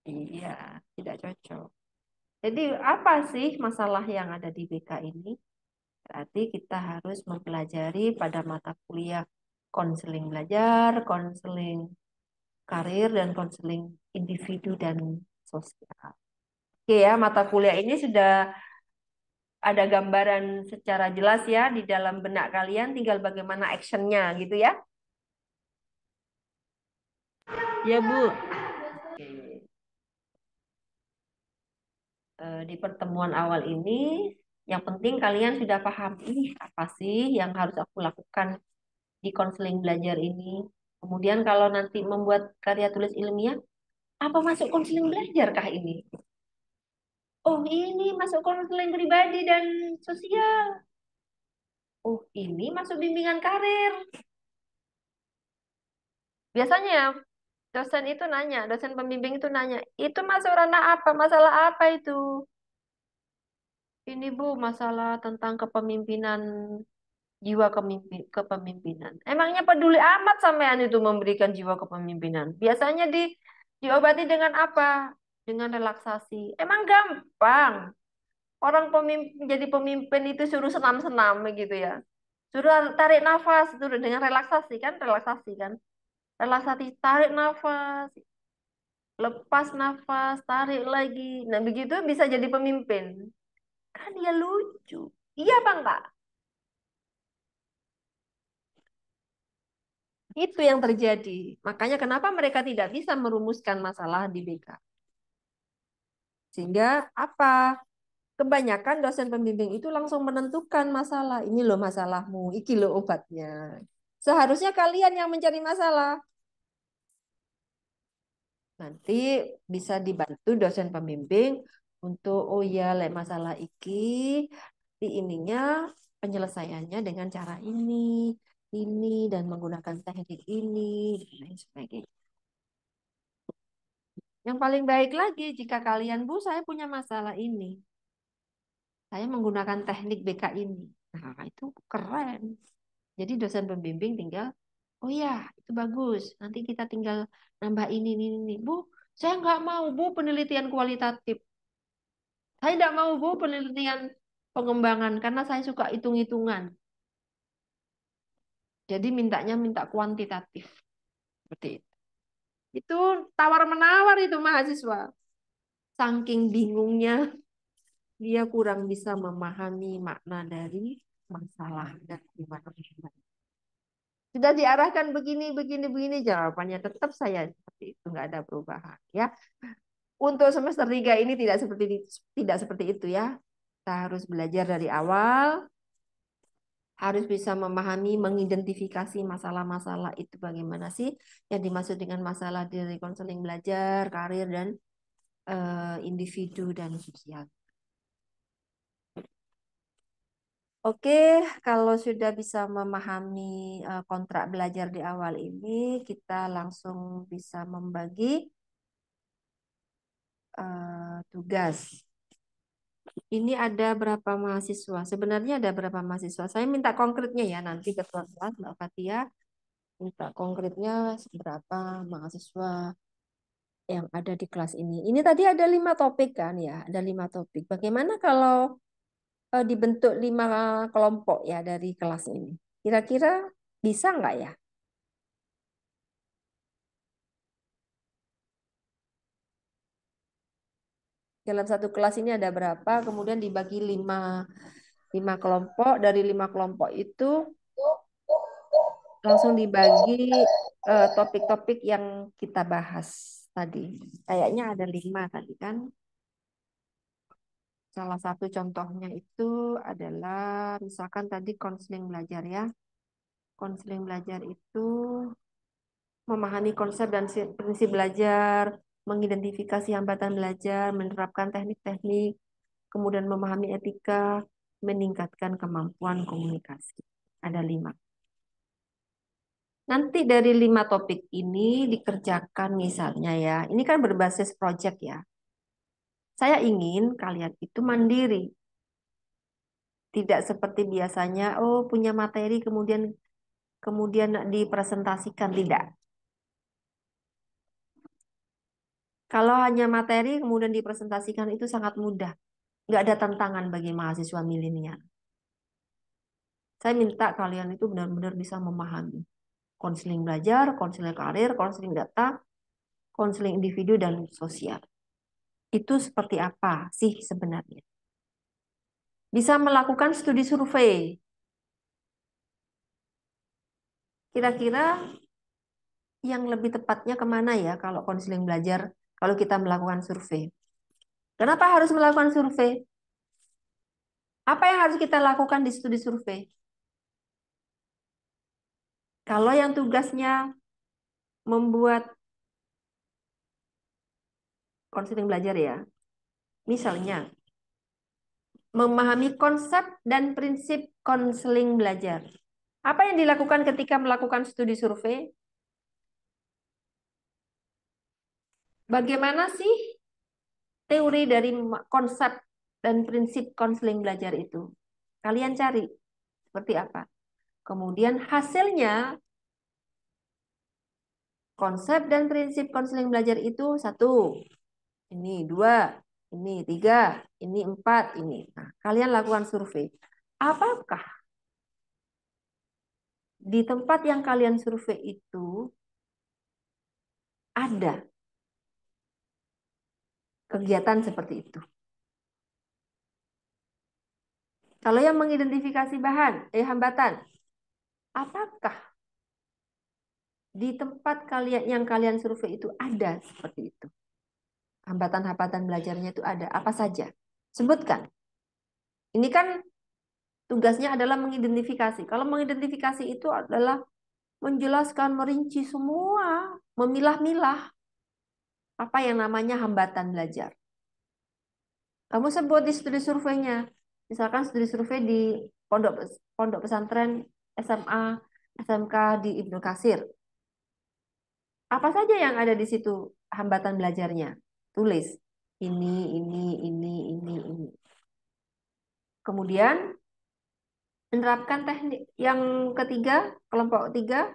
Iya, tidak cocok. Jadi apa sih masalah yang ada di BK ini? Berarti kita harus mempelajari pada mata kuliah konseling belajar, konseling karir, dan konseling individu dan sosial. Oke ya, mata kuliah ini sudah ada gambaran secara jelas ya di dalam benak kalian, tinggal bagaimana actionnya gitu ya. Ya, Bu. Oke. Di pertemuan awal ini, yang penting kalian sudah paham ini apa sih yang harus aku lakukan di konseling belajar ini. Kemudian kalau nanti membuat karya tulis ilmiah, apa masuk konseling belajar kah ini? Oh, ini masuk konseling pribadi dan sosial. Oh, ini masuk bimbingan karir. Biasanya dosen itu nanya, dosen pembimbing itu nanya, itu masuk ranah apa? Masalah apa itu? Ini Bu, masalah tentang kepemimpinan, jiwa kepemimpinan. Emangnya peduli amat sampean itu memberikan jiwa kepemimpinan? Biasanya diobati dengan apa? Dengan relaksasi. Emang gampang. Orang jadi pemimpin itu suruh senam-senam gitu ya. Suruh tarik nafas itu dengan relaksasi kan, relaksasi kan. Relaksasi, tarik nafas, lepas nafas, tarik lagi. Nah, begitu bisa jadi pemimpin. Kan dia lucu. Iya, Bang, Kak. Itu yang terjadi. Makanya kenapa mereka tidak bisa merumuskan masalah di BK. Sehingga apa? Kebanyakan dosen pembimbing itu langsung menentukan masalah. Ini loh masalahmu, iki loh obatnya. Seharusnya kalian yang mencari masalah. Nanti bisa dibantu dosen pembimbing untuk, oh ya, lek masalah iki, di ininya penyelesaiannya dengan cara ini, dan menggunakan teknik ini, dan lain sebagainya. Yang paling baik lagi, jika kalian, Bu, saya punya masalah ini. Saya menggunakan teknik BK ini. Nah, itu keren. Jadi dosen pembimbing tinggal, oh ya, itu bagus. Nanti kita tinggal nambah ini. Bu, saya nggak mau, Bu, penelitian kualitatif. Saya tidak mau, Bu, penelitian pengembangan karena saya suka hitung-hitungan. Jadi mintanya minta kuantitatif. Seperti itu. Itu tawar-menawar itu mahasiswa. Saking bingungnya, dia kurang bisa memahami makna dari masalah dan gimana. Sudah diarahkan begini, jawabannya tetap saya seperti itu, nggak ada perubahan ya. Untuk semester 3 ini tidak seperti itu ya. Kita harus belajar dari awal, harus bisa memahami, mengidentifikasi masalah-masalah itu bagaimana sih yang dimaksud dengan masalah dari konseling belajar, karir, dan individu dan sosial. Oke, kalau sudah bisa memahami kontrak belajar di awal ini, kita langsung bisa membagi tugas. Ini ada berapa mahasiswa? Sebenarnya ada berapa mahasiswa? Saya minta konkretnya ya nanti ketua kelas Mbak Fatia minta konkretnya berapa mahasiswa yang ada di kelas ini. Ini tadi ada 5 topik kan ya, ada 5 topik. Bagaimana kalau dibentuk 5 kelompok ya dari kelas ini? Kira-kira bisa nggak ya? Dalam satu kelas ini ada berapa? Kemudian dibagi 5 kelompok. Dari 5 kelompok itu langsung dibagi topik-topik yang kita bahas tadi. Kayaknya ada 5 tadi kan. Salah satu contohnya itu adalah misalkan tadi konseling belajar ya. Konseling belajar itu memahami konsep dan prinsip belajar, mengidentifikasi hambatan belajar, menerapkan teknik-teknik, kemudian memahami etika, meningkatkan kemampuan komunikasi. Ada 5. Nanti dari 5 topik ini dikerjakan misalnya ya, ini kan berbasis project ya. Saya ingin kalian itu mandiri. Tidak seperti biasanya, oh punya materi kemudian dipresentasikan, tidak. Kalau hanya materi kemudian dipresentasikan itu sangat mudah. Nggak ada tantangan bagi mahasiswa milenial. Saya minta kalian itu benar-benar bisa memahami konseling belajar, konseling karir, konseling data, konseling individu dan sosial. Itu seperti apa sih sebenarnya? Bisa melakukan studi survei. Kira-kira yang lebih tepatnya kemana ya kalau konseling belajar, kalau kita melakukan survei? Kenapa harus melakukan survei? Apa yang harus kita lakukan di studi survei? Kalau yang tugasnya membuat konseling belajar ya, misalnya memahami konsep dan prinsip konseling belajar. Apa yang dilakukan ketika melakukan studi survei? Bagaimana sih teori dari konsep dan prinsip konseling belajar itu? Kalian cari seperti apa? Kemudian hasilnya konsep dan prinsip konseling belajar itu 1, ini 2, ini 3, ini 4, ini. Nah, kalian lakukan survei. Apakah di tempat yang kalian survei itu ada kegiatan seperti itu? Kalau yang mengidentifikasi hambatan, apakah di tempat kalian yang kalian survei itu ada seperti itu? Hambatan-hambatan belajarnya itu ada apa saja? Sebutkan. Ini kan tugasnya adalah mengidentifikasi. Kalau mengidentifikasi itu adalah menjelaskan, merinci semua, memilah-milah apa yang namanya hambatan belajar. Kamu sebut di studi surveinya. Misalkan studi survei di pondok pesantren SMA, SMK di Ibnu Katsir. Apa saja yang ada di situ hambatan belajarnya? Tulis. Ini. Kemudian menerapkan teknik yang ketiga, kelompok 3,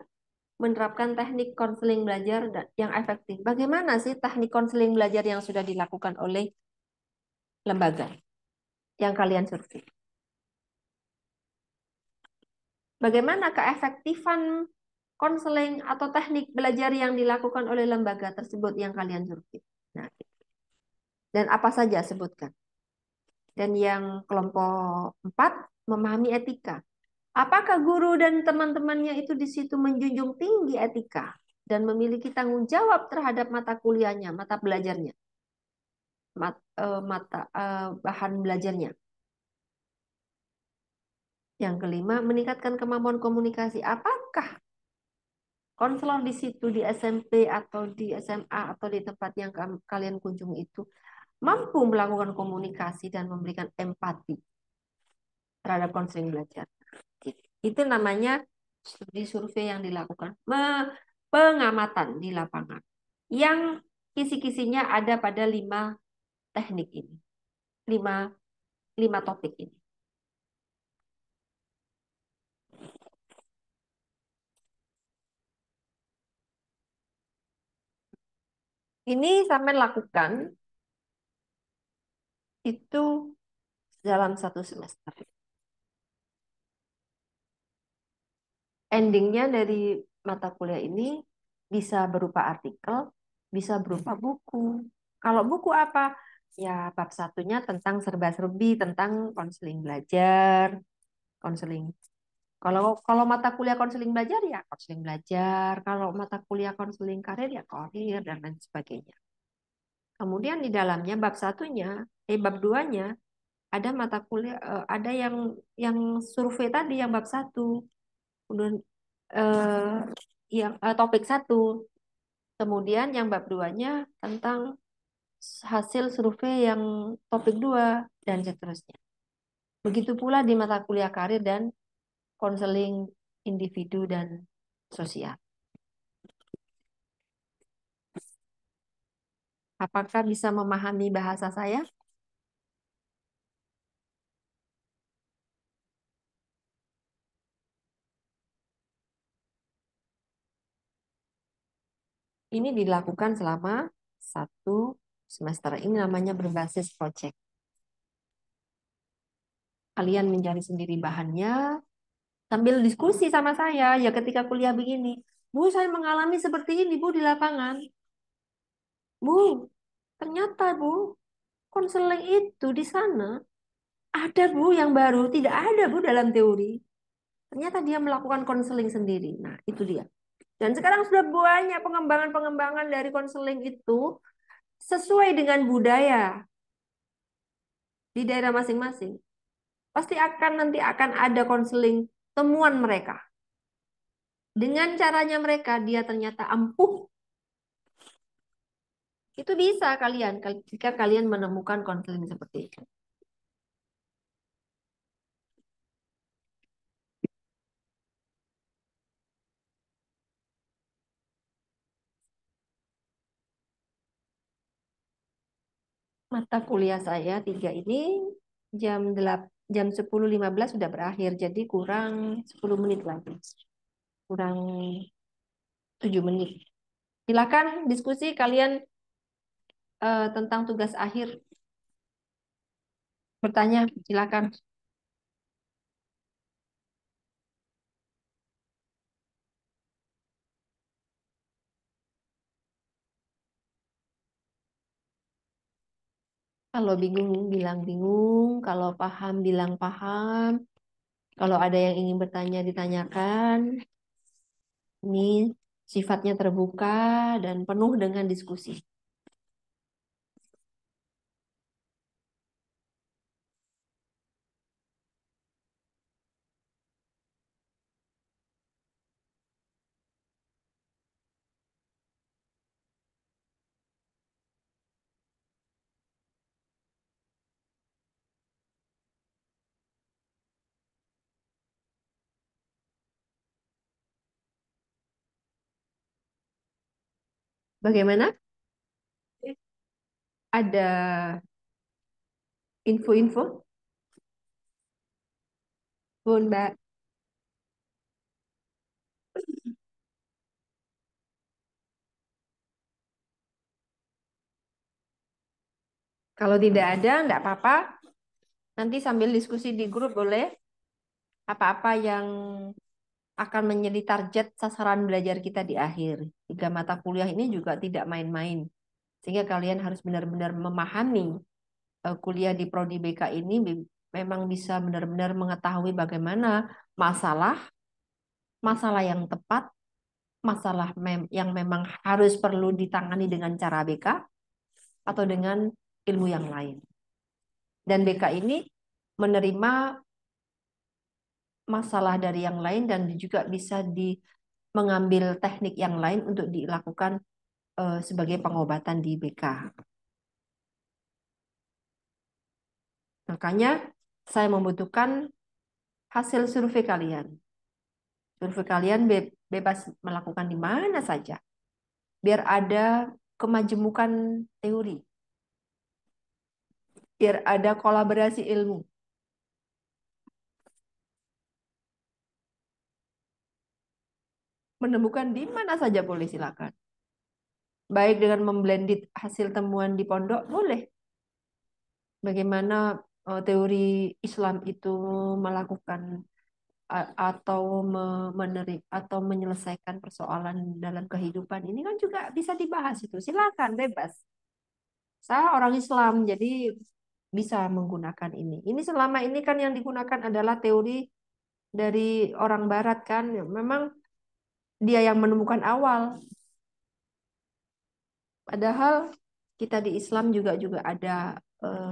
menerapkan teknik konseling belajar yang efektif. Bagaimana sih teknik konseling belajar yang sudah dilakukan oleh lembaga yang kalian survei? Bagaimana keefektifan konseling atau teknik belajar yang dilakukan oleh lembaga tersebut yang kalian survei? Nah, dan apa saja sebutkan. Dan yang kelompok 4, memahami etika. Apakah guru dan teman-temannya itu di situ menjunjung tinggi etika dan memiliki tanggung jawab terhadap mata kuliahnya, mata belajarnya, bahan belajarnya? Yang kelima, meningkatkan kemampuan komunikasi. Apakah konselor di situ, di SMP atau di SMA atau di tempat yang kalian kunjungi itu mampu melakukan komunikasi dan memberikan empati terhadap konseling belajar? Itu namanya studi survei yang dilakukan, pengamatan di lapangan. Yang kisi-kisinya ada pada 5 teknik ini, 5 topik ini. Ini sampai lakukan itu dalam 1 semester. Endingnya dari mata kuliah ini bisa berupa artikel, bisa berupa buku. Kalau buku apa? Ya, bab satunya tentang serba-serbi, tentang konseling belajar, konseling. Kalau kalau mata kuliah konseling belajar ya konseling belajar, kalau mata kuliah konseling karir ya karir dan lain sebagainya. Kemudian di dalamnya bab satunya, bab duanya ada mata kuliah, ada yang survei tadi yang bab 1. Kemudian topik 1. Kemudian yang bab duanya tentang hasil survei yang topik 2 dan seterusnya. Begitu pula di mata kuliah karir dan konseling individu dan sosial. Apakah bisa memahami bahasa saya? Ini dilakukan selama 1 semester. Ini namanya berbasis project. Kalian mencari sendiri bahannya sambil diskusi sama saya. Ya ketika kuliah begini, Bu, saya mengalami seperti ini, Bu, di lapangan. Bu, ternyata, Bu, konseling itu di sana ada, Bu, yang baru. Tidak ada, Bu, dalam teori. Ternyata dia melakukan konseling sendiri. Nah, itu dia. Dan sekarang sudah banyak pengembangan-pengembangan dari konseling itu sesuai dengan budaya di daerah masing-masing. Pasti nanti akan ada konseling temuan mereka. Dengan caranya mereka, dia ternyata ampuh. Itu bisa kalian jika kalian menemukan konseling seperti itu. Mata kuliah saya 3 ini jam 10.15 sudah berakhir. Jadi kurang 10 menit lagi. Kurang 7 menit. Silakan diskusi kalian tentang tugas akhir. Bertanya, silakan. Kalau bingung bilang bingung, kalau paham bilang paham. Kalau ada yang ingin bertanya ditanyakan. Ini sifatnya terbuka dan penuh dengan diskusi. Bagaimana? Ada info-info? Bun, Mbak. Kalau tidak ada, enggak apa-apa. Nanti sambil diskusi di grup boleh. Apa-apa yang akan menjadi target sasaran belajar kita di akhir. 3 mata kuliah ini juga tidak main-main. Sehingga kalian harus benar-benar memahami kuliah di Prodi BK ini memang bisa benar-benar mengetahui bagaimana masalah, masalah yang tepat, masalah yang memang harus perlu ditangani dengan cara BK atau dengan ilmu yang lain. Dan BK ini menerima masalah dari yang lain dan juga bisa mengambil teknik yang lain untuk dilakukan sebagai pengobatan di BK. Makanya saya membutuhkan hasil survei kalian. Survei kalian bebas melakukan di mana saja. Biar ada kemajemukan teori. Biar ada kolaborasi ilmu. Menemukan di mana saja boleh, silakan. Baik dengan memblended hasil temuan di pondok, boleh. Bagaimana teori Islam itu melakukan atau atau menyelesaikan persoalan dalam kehidupan ini kan juga bisa dibahas itu. Silakan, bebas. Saya orang Islam, jadi bisa menggunakan ini. Ini selama ini kan yang digunakan adalah teori dari orang Barat kan. Memang dia yang menemukan awal. Padahal kita di Islam juga ada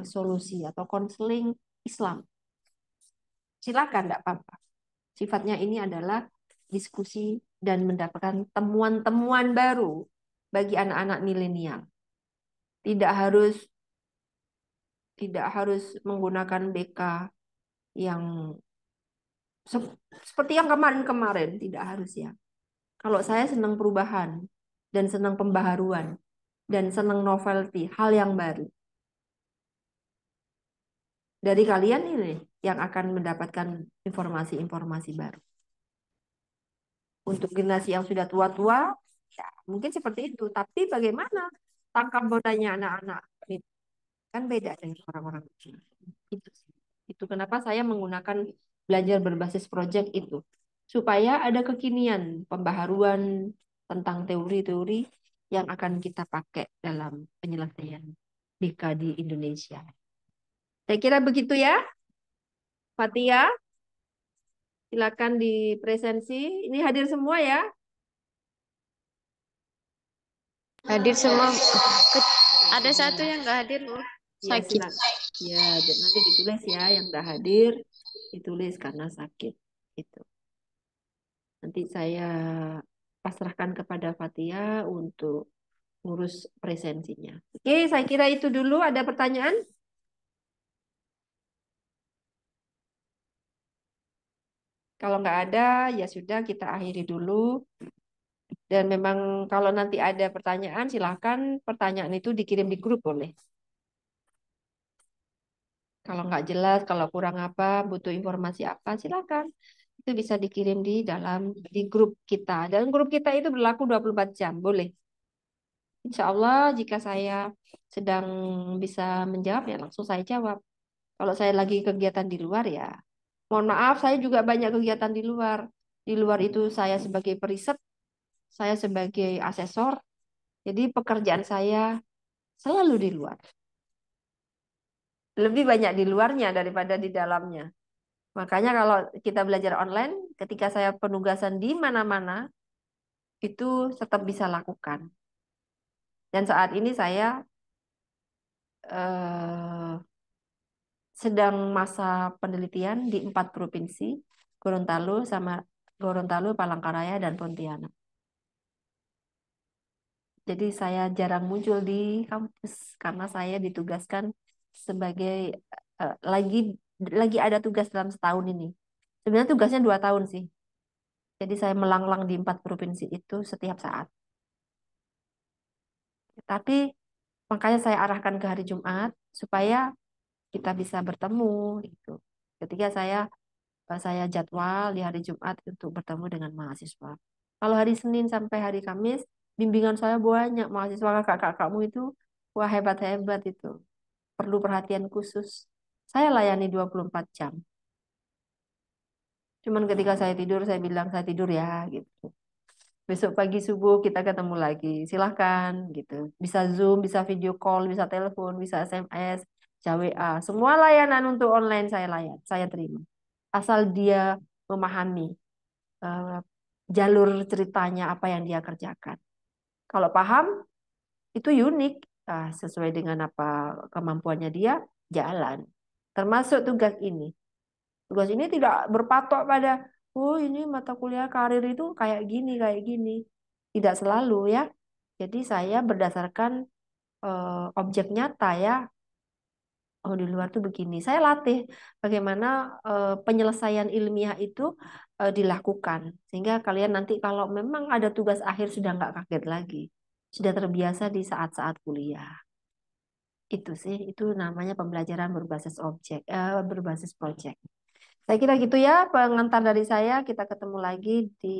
solusi atau konseling Islam. Silakan, tidak apa-apa. Sifatnya ini adalah diskusi dan mendapatkan temuan-temuan baru bagi anak-anak milenial. Tidak harus menggunakan BK yang seperti yang kemarin-kemarin, tidak harus ya. Kalau saya senang perubahan dan senang pembaharuan dan senang novelty, hal yang baru. Dari kalian ini yang akan mendapatkan informasi-informasi baru. Untuk generasi yang sudah tua-tua, ya mungkin seperti itu. Tapi bagaimana tangkap modalnya anak-anak? Kan beda dengan orang-orang kecil. Itu sih. Itu kenapa saya menggunakan belajar berbasis project itu. Supaya ada kekinian, pembaharuan tentang teori-teori yang akan kita pakai dalam penyelesaian BK di Indonesia. Saya kira begitu ya, Fatia. Silakan dipresensi. Ini hadir semua ya. Hadir semua. Ada satu yang nggak hadir, Bu. Ya, Sakit. Ya, nanti ditulis ya yang nggak hadir, ditulis karena sakit. Itu. Nanti saya pasrahkan kepada Fatia untuk ngurus presensinya. Oke, saya kira itu dulu. Ada pertanyaan? Kalau nggak ada, ya sudah kita akhiri dulu. Dan memang kalau nanti ada pertanyaan, silahkan pertanyaan itu dikirim di grup boleh. Kalau nggak jelas, kalau kurang apa, butuh informasi apa, silakan. Itu bisa dikirim di grup kita. Dan grup kita itu berlaku 24 jam, boleh. Insya Allah jika saya sedang bisa menjawab, ya langsung saya jawab. Kalau saya lagi kegiatan di luar, ya mohon maaf, saya juga banyak kegiatan di luar. Di luar itu saya sebagai periset, saya sebagai asesor. Jadi pekerjaan saya selalu di luar. Lebih banyak di luarnya daripada di dalamnya. Makanya kalau kita belajar online, ketika saya penugasan di mana-mana, itu tetap bisa lakukan. Dan saat ini saya eh, sedang masa penelitian di 4 provinsi, Gorontalo, Palangkaraya, dan Pontianak. Jadi saya jarang muncul di kampus karena saya ditugaskan sebagai lagi ada tugas dalam setahun ini. Sebenarnya tugasnya 2 tahun sih. Jadi saya melanglang di 4 provinsi itu setiap saat. Tapi makanya saya arahkan ke hari Jumat supaya kita bisa bertemu gitu. Ketika saya jadwal di hari Jumat untuk bertemu dengan mahasiswa. Kalau hari Senin sampai hari Kamis, bimbingan saya banyak mahasiswa kakak-kakakmu itu wah hebat-hebat itu. Perlu perhatian khusus. Saya layani 24 jam. Cuman ketika saya tidur, saya bilang saya tidur ya gitu. Besok pagi subuh kita ketemu lagi. Silahkan gitu. Bisa Zoom, bisa video call, bisa telepon, bisa SMS, bisa WA. Semua layanan untuk online saya terima. Asal dia memahami eh, jalur ceritanya apa yang dia kerjakan. Kalau paham, itu unik. Sesuai dengan apa kemampuannya dia, jalan. Termasuk tugas ini. Tugas ini tidak berpatok pada, oh ini mata kuliah karir itu kayak gini, kayak gini. Tidak selalu ya. Jadi saya berdasarkan objek nyata ya. Oh di luar tuh begini. Saya latih bagaimana penyelesaian ilmiah itu dilakukan. Sehingga kalian nanti kalau memang ada tugas akhir sudah nggak kaget lagi. Sudah terbiasa di saat-saat kuliah. Itu sih, itu namanya pembelajaran berbasis objek, berbasis project. Saya kira gitu ya pengantar dari saya. Kita ketemu lagi di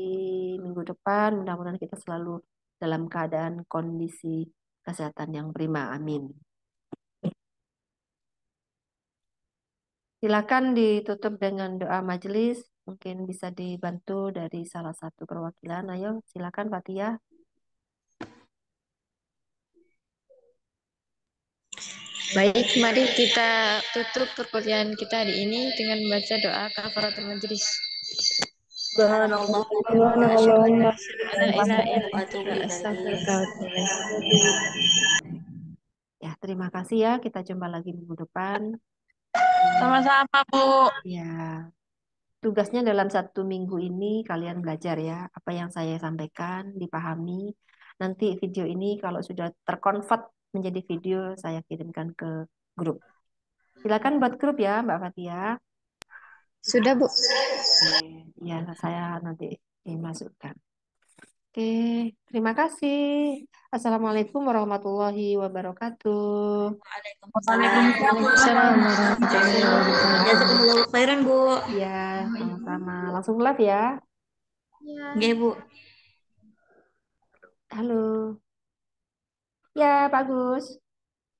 minggu depan. Mudah-mudahan kita selalu dalam keadaan kondisi kesehatan yang prima. Amin. Silakan ditutup dengan doa majelis. Mungkin bisa dibantu dari salah satu perwakilan. Ayo, silakan Fatia. Baik, mari kita tutup perkuliahan kita hari ini dengan membaca doa kafaratul majelis. Subhanallah Allahumma wa la ilaha illa atubu anta ilaih. astaghfiruka wa atubu ilaik. Ya, terima kasih ya. Kita jumpa lagi minggu depan. Sama-sama, Bu. Ya, tugasnya dalam 1 minggu ini kalian belajar ya. Apa yang saya sampaikan, dipahami. Nanti video ini kalau sudah terkonvert menjadi video, saya kirimkan ke grup. Silakan buat grup ya, Mbak Fatia. Sudah, Bu. Ya, saya nanti dimasukkan. Oke, terima kasih. Assalamualaikum warahmatullahi wabarakatuh. Waalaikumsalam warahmatullahi wabarakatuh. Jazakumullahu khairan, Bu. Ya, sama-sama. Langsung live ya. Oke, Bu. Halo. Ya, bagus.